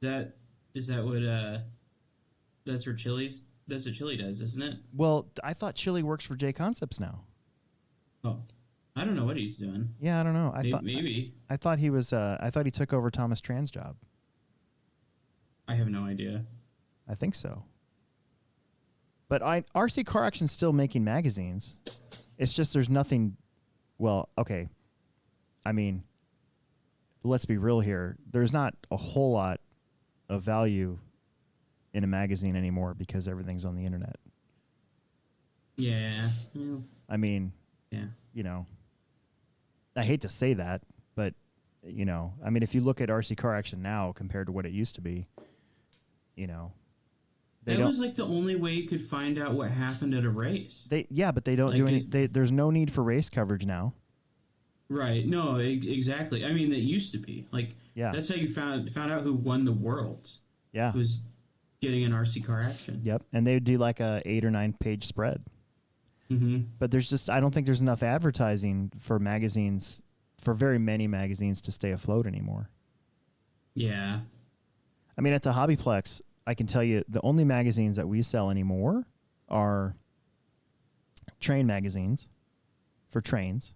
Is that what that's what Chili does, isn't it? Well, I thought Chili works for J Concepts now. Oh. I don't know what he's doing. Yeah, I don't know. Maybe. I thought he was I thought he took over Thomas Tran's job. I have no idea. I think so. But RC Car Action's still making magazines. It's just there's nothing. Well, okay. I mean, let's be real here. There's not a whole lot of value in a magazine anymore because everything's on the internet. Yeah. Well, I mean, yeah. I hate to say that, but I mean, if you look at RC Car Action now compared to what it used to be, that was the only way you could find out what happened at a race. But they don't do any. There's no need for race coverage now. Right. No. Exactly. I mean, it used to be that's how you found out who won the world. Yeah. Was getting an RC Car Action. Yep, and they would do like a 8 or 9 page spread. Mm-hmm. But I don't think there's enough advertising for magazines, for very many magazines, to stay afloat anymore. Yeah. I mean, at the HobbyPlex, I can tell you the only magazines that we sell anymore are train magazines for trains.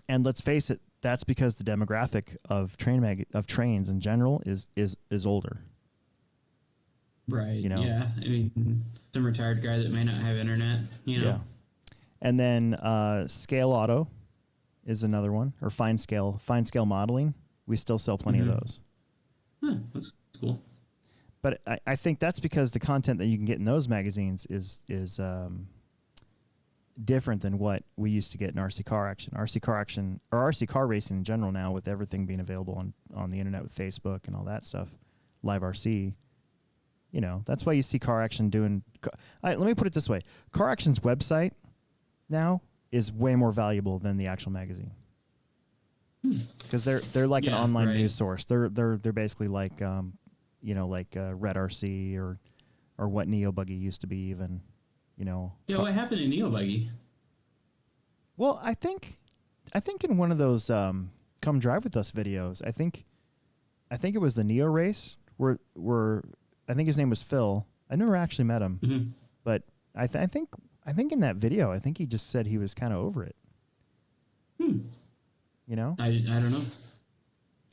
And let's face it, that's because the demographic of trains in general is older. Right. You know? Yeah. I mean, some retired guy that may not have internet. You know. Yeah. And then Scale Auto is another one, or Fine Scale Modeling. We still sell plenty of those. Huh, that's cool. But I think that's because the content that you can get in those magazines is different than what we used to get in RC Car Action. RC Car Action, or RC Car Racing in general now, with everything being available on the internet with Facebook and all that stuff, Live RC. You know, that's why you see Car Action doing... let me put it this way. Car Action's website now is way more valuable than the actual magazine. Because they're like an online news source. They're basically like, like Red RC or what Neo Buggy used to be even, you know. Yeah, what happened to Neo Buggy? Well, I think in one of those Come Drive With Us videos, I think it was the Neo race where I think his name was Phil. I never actually met him, but I think in that video, I think he just said he was kind of over it. You know, I don't know.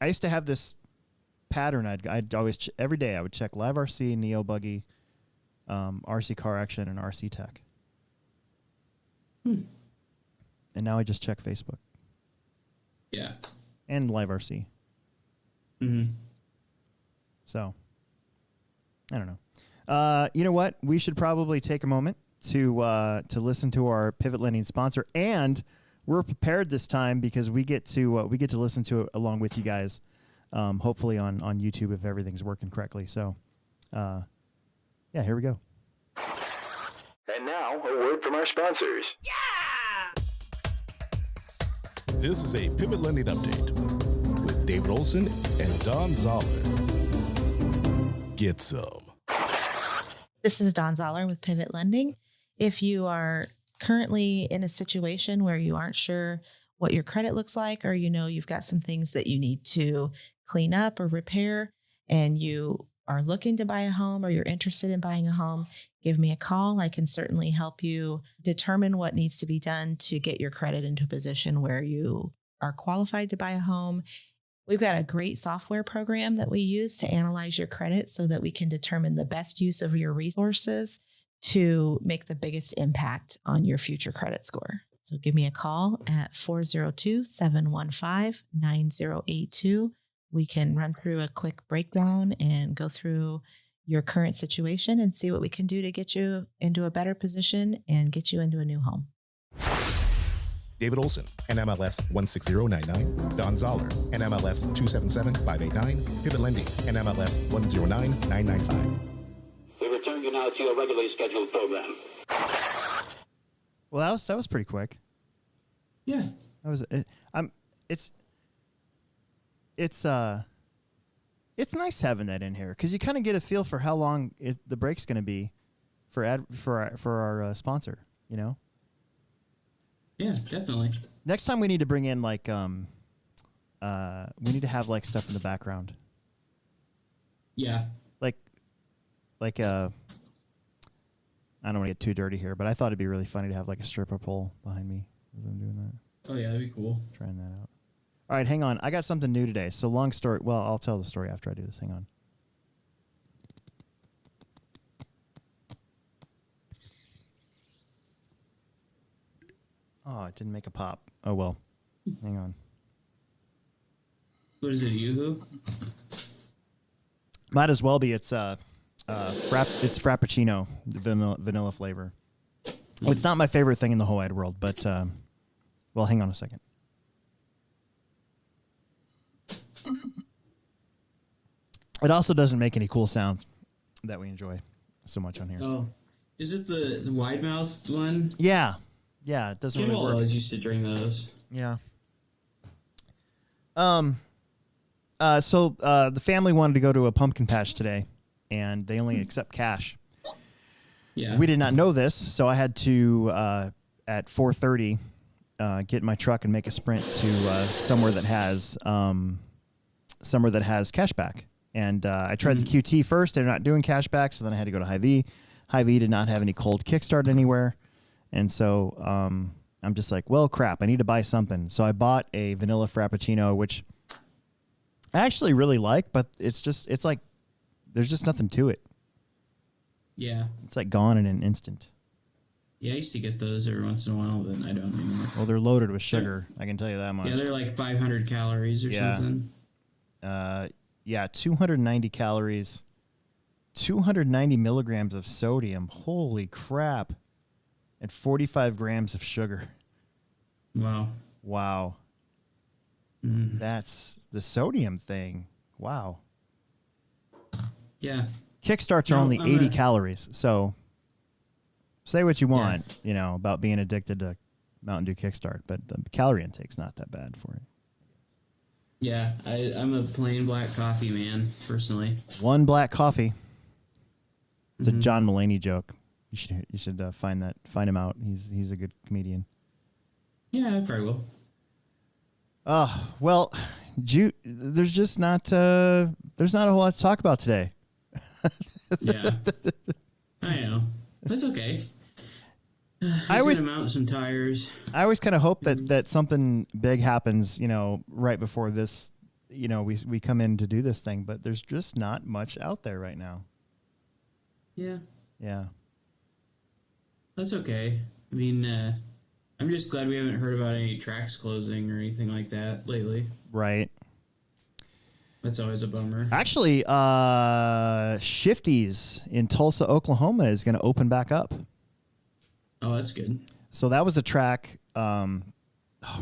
I used to have this pattern. I'd always every day I would check Live RC, Neo Buggy, RC Car Action, and RC Tech. And now I just check Facebook. Yeah. And Live RC. So, I don't know. You know what? We should probably take a moment to listen to our Pivot Lending sponsor, and we're prepared this time because we get to listen to it along with you guys, hopefully on YouTube if everything's working correctly. So, yeah, here we go. And now, a word from our sponsors. This is a Pivot Lending Update with David Olson and Don Zoller. Get some. This is Don Zoller with Pivot Lending. If you are currently in a situation where you aren't sure what your credit looks like, or you've got some things that you need to clean up or repair, and you are looking to buy a home or you're interested in buying a home, give me a call. I can certainly help you determine what needs to be done to get your credit into a position where you are qualified to buy a home. We've got a great software program that we use to analyze your credit so that we can determine the best use of your resources to make the biggest impact on your future credit score. So give me a call at 402-715-9082. We can run through a quick breakdown and go through your current situation and see what we can do to get you into a better position and get you into a new home. David Olson, NMLS 16099. Don Zoller, NMLS 277589. Pivot Lending, NMLS 109995. We return you now to your regularly scheduled program. Well, that was pretty quick. Yeah. That was it's nice having that in here because you kind of get a feel for how long the break's going to be for our sponsor. You know. Yeah, definitely. Next time we need to bring in we need to have like stuff in the background. Yeah. Like I don't want to get too dirty here, but I thought it'd be really funny to have like a stripper pole behind me as I'm doing that. Oh yeah, that'd be cool. Trying that out. All right, hang on. I got something new today. So long story. Well, I'll tell the story after I do this. Hang on. Oh, it didn't make a pop. Oh, well. Hang on. What is it, Yoo-hoo? Might as well be. It's Frappuccino, the vanilla flavor. Well, it's not my favorite thing in the whole wide world, but, well, hang on a second. It also doesn't make any cool sounds that we enjoy so much on here. Oh. Is it the wide-mouthed one? Yeah. Yeah, it doesn't really work. I used to drink those. Yeah. So the family wanted to go to a pumpkin patch today, and they only accept cash. Yeah. We did not know this, so I had to at 4:30 get in my truck and make a sprint to somewhere that has cash back. And I tried the QT first. They're not doing cash back, so then I had to go to Hy-Vee. Hy-Vee did not have any cold kickstart anywhere. And so I'm just like, well, crap, I need to buy something. So I bought a vanilla Frappuccino, which I actually really like, but it's like there's just nothing to it. Yeah. It's like gone in an instant. Yeah, I used to get those every once in a while, but I don't anymore. Well, they're loaded with sugar. I can tell you that much. Yeah, they're like 500 calories or something. Yeah, 290 calories, 290 milligrams of sodium. Holy crap. And 45 grams of sugar. Wow. Wow. That's the sodium thing. Wow. Yeah. Kickstarts are only 80 calories. So say what you want, about being addicted to Mountain Dew Kickstart, but the calorie intake's not that bad for it. Yeah, I'm a plain black coffee man, personally. One black coffee. It's a John Mulaney joke. You should find him out. He's a good comedian. Yeah, I probably will. Well, there's just not there's not a whole lot to talk about today. Yeah, I know. That's okay. I always mount some tires. I always kind of hope that something big happens, right before this, we come in to do this thing, but there's just not much out there right now. Yeah. Yeah. That's okay. I mean, I'm just glad we haven't heard about any tracks closing or anything like that lately. Right. That's always a bummer. Actually, Shifty's in Tulsa, Oklahoma is going to open back up. Oh, that's good. So that was a track. I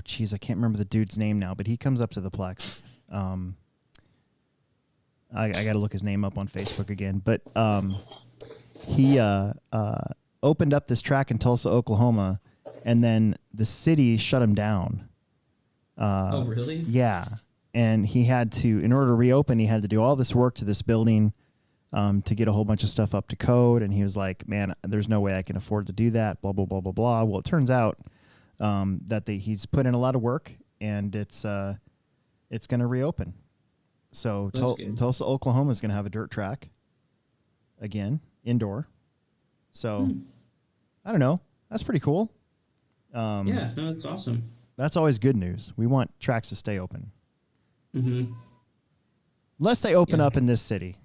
can't remember the dude's name now, but he comes up to the Plex. I got to look his name up on Facebook again, but he opened up this track in Tulsa, Oklahoma, and then the city shut him down. Oh, really? Yeah. And he had to, in order to reopen, he had to do all this work to this building to get a whole bunch of stuff up to code. And he was like, man, there's no way I can afford to do that, blah, blah, blah, blah, blah. Well, it turns out that he's put in a lot of work, and it's going to reopen. So Tulsa, Oklahoma is going to have a dirt track again, indoor. So I don't know. That's pretty cool. Yeah, no, that's awesome. That's always good news. We want tracks to stay open. Mm-hmm. Unless they open up in this city.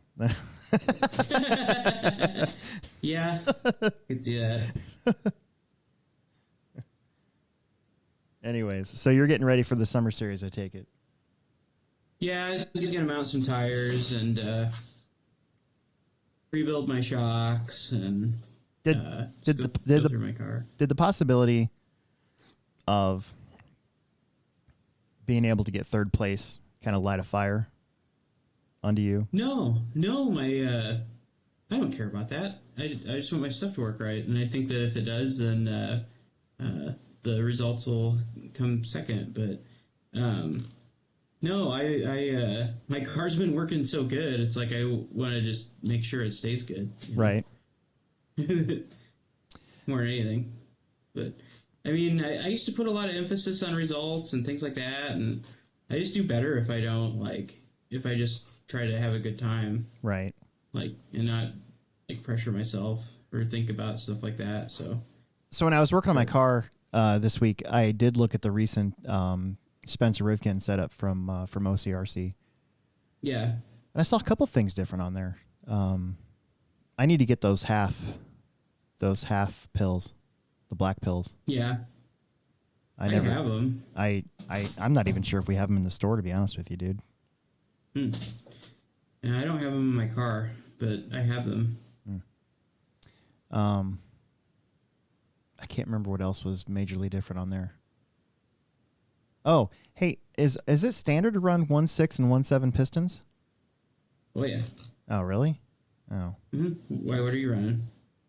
Yeah, I can see that. Anyways, so you're getting ready for the summer series, I take it. Yeah, I'm gonna mount some tires and rebuild my shocks and Did go through my car. Did the possibility of being able to get third place kind of light a fire under you? No, my I don't care about that. I just want my stuff to work right, and I think that if it does, then the results will come second. But no, I my car's been working so good. It's like I want to just make sure it stays good. Right. More than anything. But I mean, I used to put a lot of emphasis on results and things like that, and I just do better if I don't if I just try to have a good time. Right. And not pressure myself or think about stuff like that. So when I was working on my car this week, I did look at the recent Spencer Rivkin setup from OCRC. Yeah. And I saw a couple things different on there. I need to get those half pills, the black pills. Yeah. I have them. I'm not even sure if we have them in the store, to be honest with you, dude. And I don't have them in my car, but I have them. I can't remember what else was majorly different on there. Oh, hey, is it standard to run 1.6 and 1.7 pistons? Oh yeah. Oh really? Oh. Mm-hmm. Why? What are you running?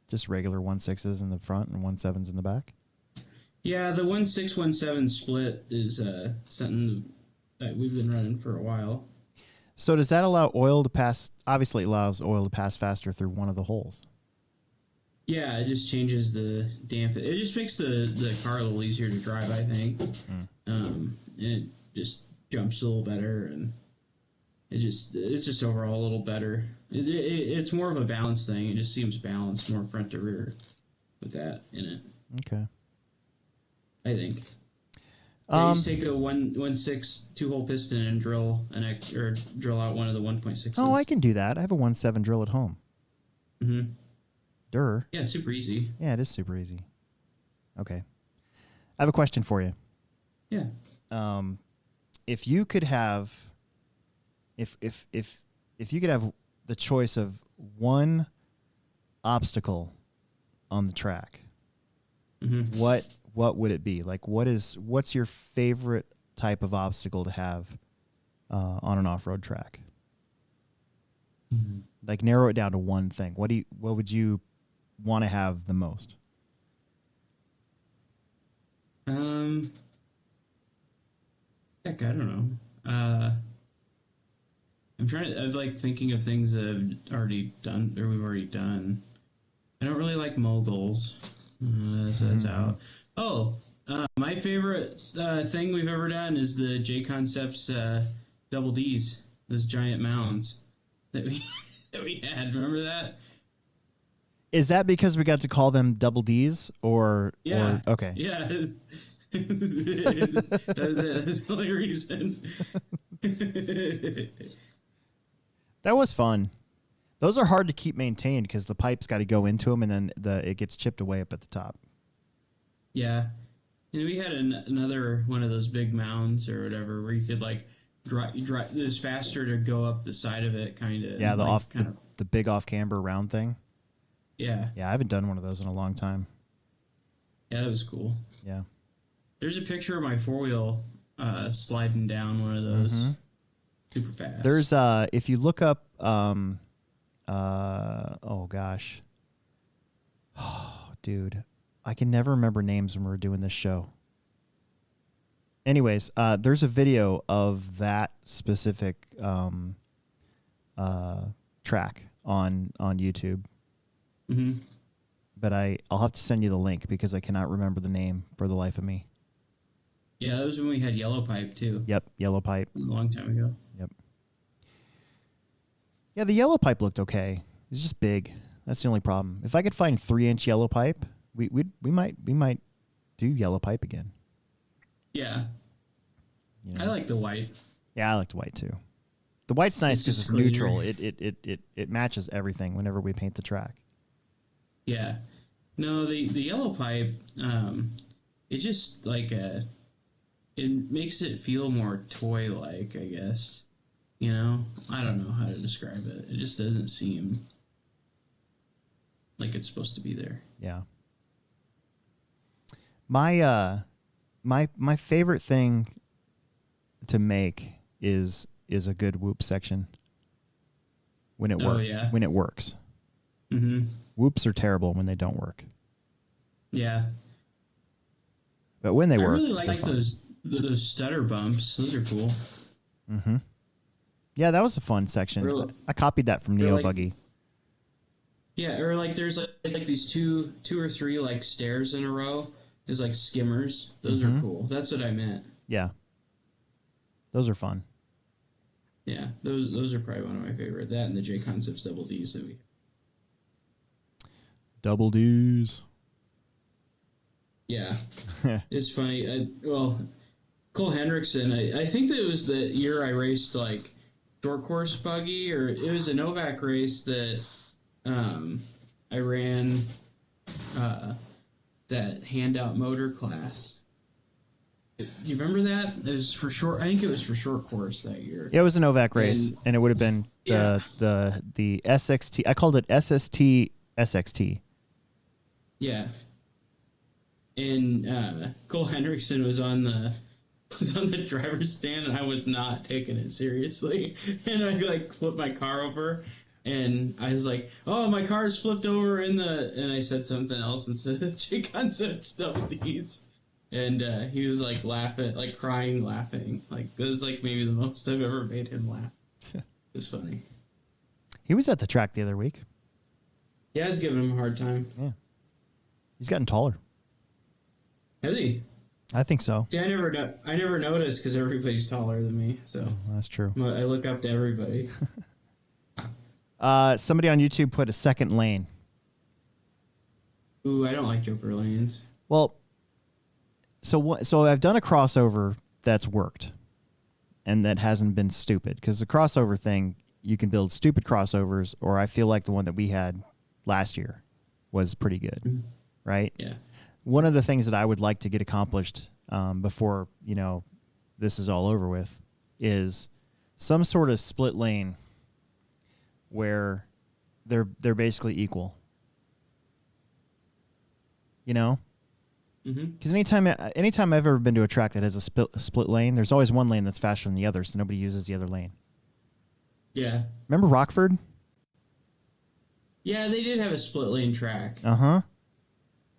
Just regular 1.6s in the front and 1.7s in the back. Yeah, the 1.6 1.7 split is something that we've been running for a while. So does that allow oil to pass? Obviously, it allows oil to pass faster through one of the holes. Yeah, it just changes the damp. It just makes the car a little easier to drive, I think. And it just jumps a little better, and it's just overall a little better. It's more of a balance thing. It just seems balanced more front to rear with that in it. Okay. I think. I just take a 1.6 2-hole piston and drill out one of the 1.6s. Oh, I can do that. I have a 1.7 drill at home. Mm-hmm. Durr. Yeah, it's super easy. Yeah, it is super easy. Okay. I have a question for you. Yeah. If you could have, if you could have the choice of one obstacle on the track, Mm-hmm. what would it be? Like, what's your favorite type of obstacle to have on an off-road track? Mm-hmm. Like, narrow it down to one thing. What would you want to have the most? Heck, I don't know. I'm like thinking of things that I've already done or we've already done. I don't really like moguls. So that's out. Oh, my favorite thing we've ever done is the J Concepts Double Ds, those giant mounds that we that we had. Remember that? Is that because we got to call them double Ds or Yeah. or okay. Yeah. That's it. That's the only reason. That was fun. Those are hard to keep maintained because the pipe's got to go into them and then it gets chipped away up at the top. Yeah. And we had another one of those big mounds or whatever where you could like drive. It was faster to go up the side of it, kind of. Yeah, like, the big off camber round thing. Yeah. Yeah, I haven't done one of those in a long time. Yeah, that was cool. Yeah. There's a picture of my 4-wheel sliding down one of those Mm-hmm. super fast. There's if you look up oh gosh. Oh, dude. I can never remember names when we're doing this show. Anyways, there's a video of that specific track on YouTube. Mm-hmm. But I'll have to send you the link because I cannot remember the name for the life of me. Yeah, that was when we had yellow pipe too. Yep, yellow pipe. A long time ago. Yep. Yeah, the yellow pipe looked okay. It's just big. That's the only problem. If I could find 3-inch yellow pipe, we might do yellow pipe again. Yeah. You know? I like the white. Yeah, I liked white too. The white's nice It's because just it's neutral. cleaner. It matches everything whenever we paint the track. Yeah. No, the yellow pipe, it just like it makes it feel more toy-like, I guess. You know? I don't know how to describe it. It just doesn't seem like it's supposed to be there. Yeah. My my favorite thing to make is a good whoop section. When it works. yeah. When it works. Mm-hmm. Whoops are terrible when they don't work. Yeah. But when they I work, really they're like fun. those stutter bumps. Those are cool. Mm-hmm. Yeah, that was a fun section. Really? I copied that from Neo like- Buggy. Yeah, or like there's like these two or three like stairs in a row. There's like skimmers. Those Mm-hmm. are cool. That's what I meant. Yeah. Those are fun. Yeah, those are probably one of my favorite. That and the J Concepts Double D's that we. Double D's. Yeah, it's funny. Well, Cole Hendrickson. I think that it was the year I raced like short course buggy, or it was a Novak race that I ran that handout motor class. You remember that? It was for short. I think it was for short course that year. Yeah, it was a Novak race, and it would have been Yeah. the SXT. I called it SST SXT. Yeah. And Cole Hendrickson was on the driver's stand, and I was not taking it seriously. And I like flipped my car over, and I was like, "Oh, my car's flipped over in the." And I said something else instead of J Concepts Double D's. And he was like laughing, like crying, laughing. Like it was like maybe the most I've ever made him laugh. It was funny. He was at the track the other week. Yeah, I was giving him a hard time. Yeah. He's gotten taller. Has he? I think so. See, I never noticed because everybody's taller than me. So That's true. I look up to everybody. Somebody on YouTube put a second lane. Ooh, I don't like Joker lanes. Well, so I've done a crossover that's worked and that hasn't been stupid, because the crossover thing, you can build stupid crossovers, or I feel like the one that we had last year. was pretty good, right? Yeah. One of the things that I would like to get accomplished before, this is all over with is some sort of split lane where they're basically equal. Because anytime I've ever been to a track that has a split lane, there's always one lane that's faster than the other, so nobody uses the other lane. Yeah. Remember Rockford? Yeah, they did have a split lane track. Uh-huh.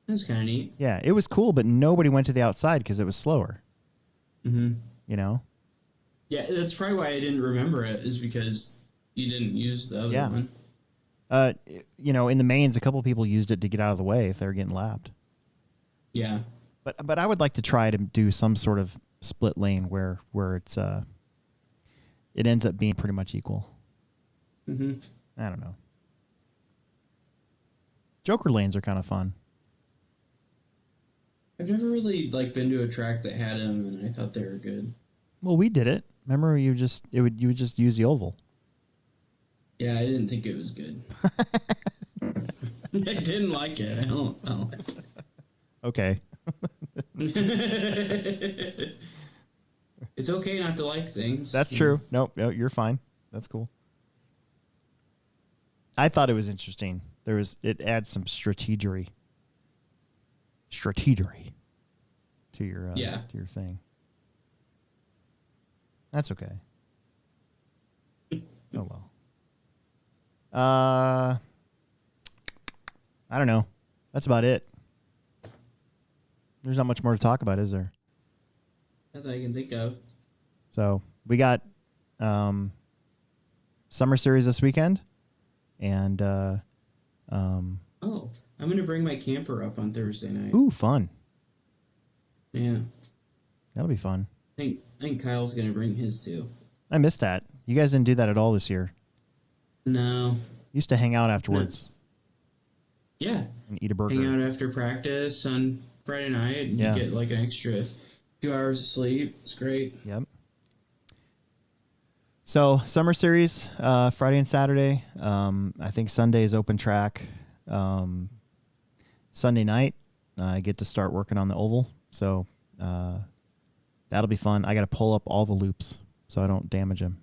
That's kind of neat. Yeah, it was cool, but nobody went to the outside because it was slower. Mm-hmm. Yeah, that's probably why I didn't remember it, is because you didn't use the other one. In the mains, a couple people used it to get out of the way if they were getting lapped. Yeah. But I would like to try to do some sort of split lane where it's it ends up being pretty much equal. Mm-hmm. I don't know. Joker lanes are kind of fun. I've never really been to a track that had them, and I thought they were good. Well, we did it. Remember, you would just use the oval. Yeah, I didn't think it was good. I didn't like it. I don't like it. Okay. It's okay not to like things. That's true. No, you're fine. That's cool. I thought it was interesting. It adds some strategery to your to your thing. That's okay. Oh well. I don't know. That's about it. There's not much more to talk about, is there? That's all I can think of. So we got Summer Series this weekend, and I'm gonna bring my camper up on Thursday night. Ooh, fun! Yeah, that'll be fun. I think Kyle's gonna bring his too. I missed that. You guys didn't do that at all this year. No. Used to hang out afterwards. Yeah. And eat a burger. Hang out after practice on Friday night, and you get an extra 2 hours of sleep. It's great. Yep. So Summer Series, Friday and Saturday. I think Sunday is open track. Sunday night, I get to start working on the oval. So that'll be fun. I got to pull up all the loops so I don't damage them.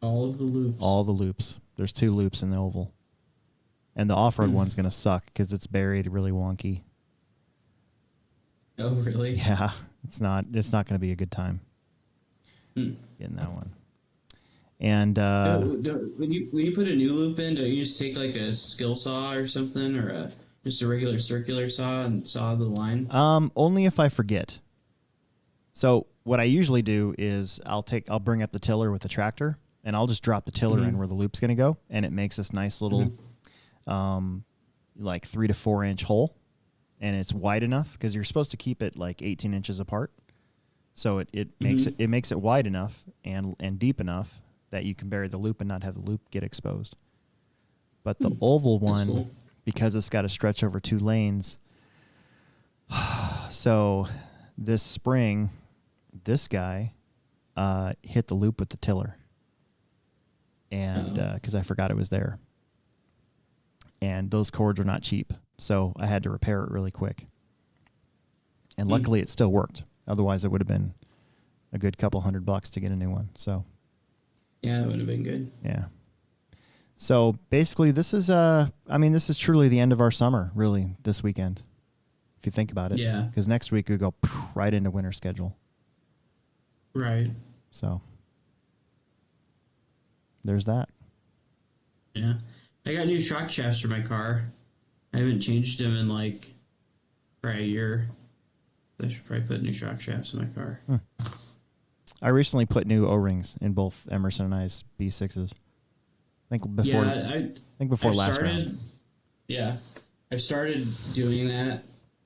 All of the loops. All the loops. There's 2 loops in the oval. And the off-road one's going to suck because it's buried really wonky. Oh, really? Yeah. It's not going to be a good time getting that one. And when you put a new loop in, don't you just take a skill saw or something, or just a regular circular saw and saw the line? Only if I forget. So what I usually do is I'll bring up the tiller with the tractor, and I'll just drop the tiller in where the loop's going to go, and it makes this nice little 3 to 4 inch hole, and it's wide enough because you're supposed to keep it 18 inches apart. So it makes it wide enough and deep enough that you can bury the loop and not have the loop get exposed. But the oval one, cool, because it's got to stretch over 2 lanes. So this spring, this guy hit the loop with the tiller, and because I forgot it was there. And those cords are not cheap, so I had to repair it really quick. And luckily, it still worked. Otherwise, it would have been a good couple $100 to get a new one. So, yeah, that would have been good. Yeah. So basically, this is truly the end of our summer, really, this weekend, if you think about it. Yeah. Because next week we go right into winter schedule. Right. So there's that. Yeah. I got new shock shafts for my car. I haven't changed them in probably a year. I should probably put new shock shafts in my car. I recently put new O-rings in both Emerson and I's B6s. I think before last round. Yeah, I've started doing that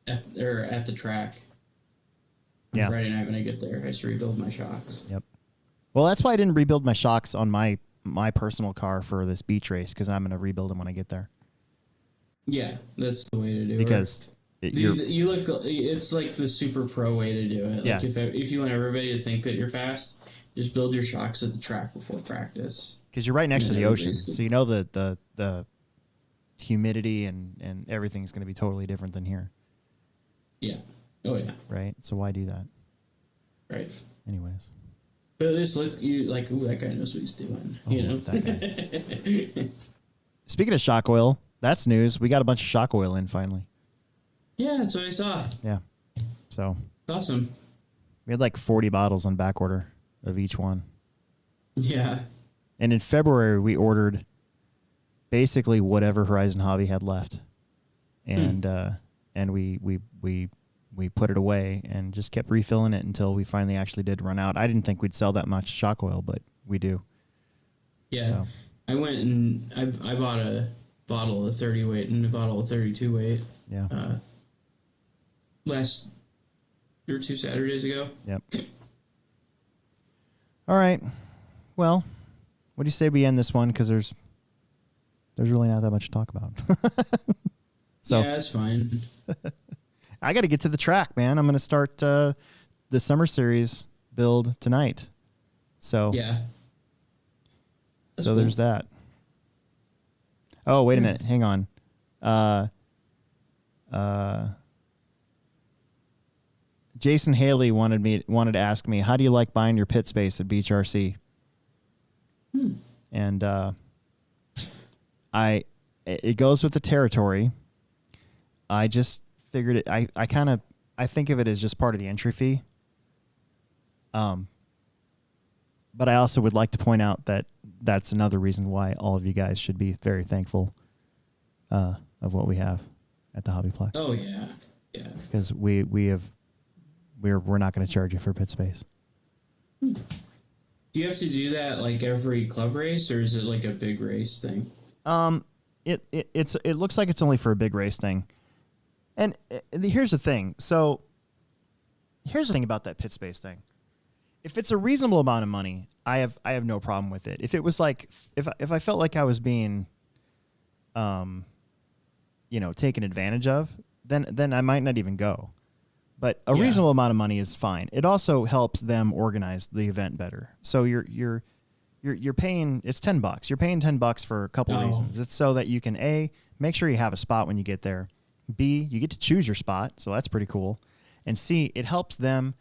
at the track. On Friday night when I get there, I just rebuild my shocks. Yep. Well, that's why I didn't rebuild my shocks on my personal car for this beach race, because I'm going to rebuild them when I get there. Yeah, that's the way to do it. Because you look, it's the super pro way to do it. Yeah. If you want everybody to think that you're fast, just build your shocks at the track before practice. Because you're right next to the ocean, so you know the humidity and everything's going to be totally different than here. Yeah. Oh yeah. Right. So why do that? Right. Anyways. But at least look, you like, ooh, that guy knows what he's doing. Oh, You know. that guy. Speaking of shock oil, that's news. We got a bunch of shock oil in finally. Yeah, that's what I saw. Yeah. So It's awesome. we had like 40 bottles on back order of each one. Yeah. And in February, we ordered basically whatever Horizon Hobby had left, and we put it away and just kept refilling it until we finally actually did run out. I didn't think we'd sell that much shock oil, but we do. Yeah. So. I went and I bought a bottle of 30 weight and a bottle of 32 weight. Yeah. Last or 2 Saturdays ago. Yep. All right. Well, what do you say we end this one? Because there's really not that much to talk about. So yeah, that's fine. I got to get to the track, man. I'm going to start the summer series build tonight. So Yeah. That's so cool. there's that. Oh, wait a minute. Hang on. Jason Haley wanted to ask me, how do you like buying your pit space at Beach RC? And it goes with the territory. I just figured it. I think of it as just part of the entry fee. But I also would like to point out that that's another reason why all of you guys should be very thankful of what we have at the HobbyPlex. Oh yeah, yeah. Because we're not going to charge you for pit space. Do you have to do that like every club race, or is it like a big race thing? It looks like it's only for a big race thing. And here's the thing. So here's the thing about that pit space thing. If it's a reasonable amount of money, I have no problem with it. If it was like if I felt like I was being taken advantage of, then I might not even go. But a reasonable amount of money is fine. It also helps them organize the event better. So you're paying, it's $10. You're paying $10 for a couple reasons. It's so that you can A, make sure you have a spot when you get there. B, you get to choose your spot, so that's pretty cool. And C, it helps them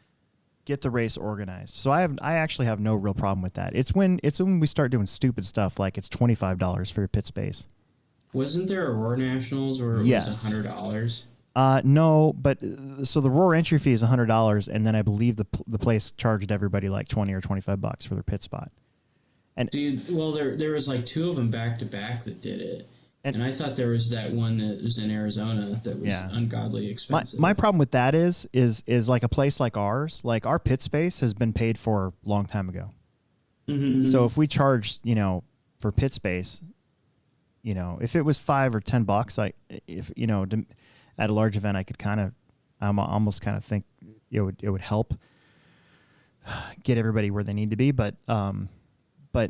get the race organized. So I actually have no real problem with that. It's when we start doing stupid stuff like it's $25 for your pit space. Wasn't there a Roar Nationals where it was $100? No, but so the Roar entry fee is $100, and then I believe the place charged everybody like $20 or $25 for their pit spot. And there was like 2 of them back to back that did it, and I thought there was that one that was in Arizona that was ungodly expensive. My problem with that is like a place like ours, like our pit space has been paid for a long time ago. Mm-hmm. So if we charged, for pit space, if it was $5 or $10, like if at a large event, I could almost think it would help get everybody where they need to be. But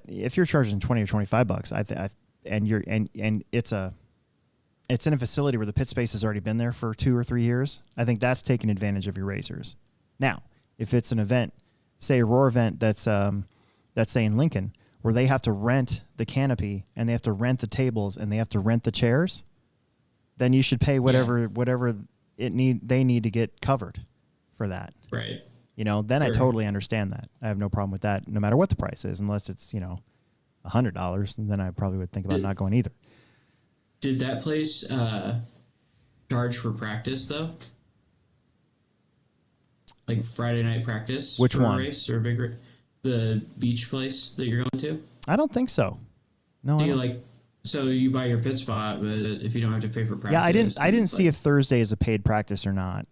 if you're charging $20 or $25, and it's in a facility where the pit space has already been there for 2 or 3 years, I think that's taking advantage of your racers. Now, if it's an event, say a Roar event that's say in Lincoln, where they have to rent the canopy and they have to rent the tables and they have to rent the chairs, then you should pay whatever they need to get covered for that. Right. Then I totally understand that. I have no problem with that, no matter what the price is, unless it's $100, and then I probably would think about not going either. Did that place charge for practice though? Like Friday night practice? Which for one? A race or a big the beach place that you're going to? I don't think so. No. So you buy your pit spot, but if you don't have to pay for practice. Yeah, I didn't see if Thursday is a paid practice or not.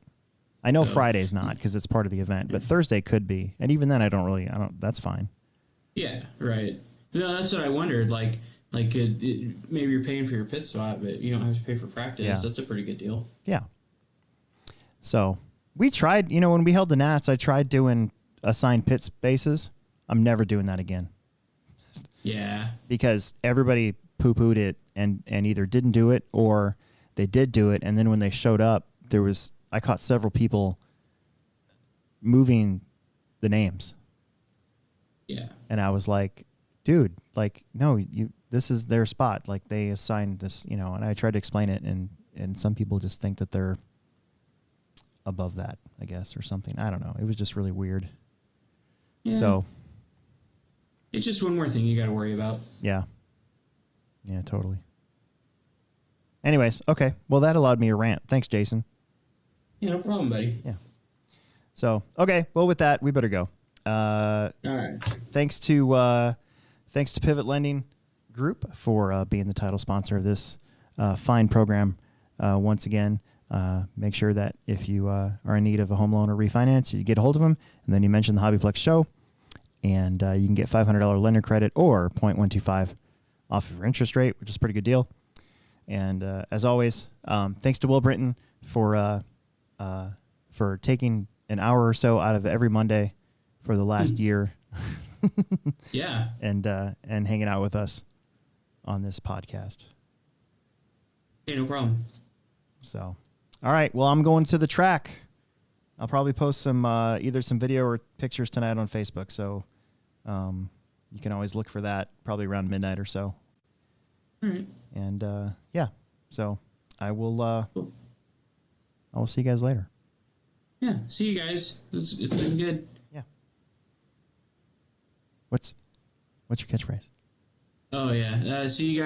I know Friday's not because it's part of the event, but Thursday could be. And even then, that's fine. Yeah, right. No, that's what I wondered. Like maybe you're paying for your pit spot, but you don't have to pay for practice. Yeah. That's a pretty good deal. Yeah. So we tried, when we held the Nats, I tried doing assigned pit spaces. I'm never doing that again. Yeah. Because everybody poo-pooed it and either didn't do it or they did do it. And then when they showed up, I caught several people moving the names. Yeah. And I was like, dude, like, no, this is their spot. Like, they assigned this, you know, and I tried to explain it, and some people just think that they're above that, I guess, or something. I don't know. It was just really weird. Yeah. So It's just one more thing you got to worry about. yeah. Yeah, totally. Anyways, okay. Well, that allowed me a rant. Thanks, Jason. Yeah, no problem, buddy. Yeah. So, okay. Well, with that, we better go. All right. Thanks to Pivot Lending Group for being the title sponsor of this fine program. Once again, make sure that if you are in need of a home loan or refinance, you get a hold of them, and then you mention the HobbyPlex show, and you can get $500 lender credit or 0.125 off of your interest rate, which is a pretty good deal. And as always, thanks to Will Brinton for taking an hour or so out of every Monday for the last year. Yeah. And hanging out with us on this podcast. Hey, no problem. So, all right. Well, I'm going to the track. I'll probably post some either some video or pictures tonight on Facebook. So you can always look for that probably around midnight or so. All right. And yeah, so I will see you guys later. Yeah. See you guys. It's been good. Yeah. What's your catchphrase? Oh yeah. See you guys.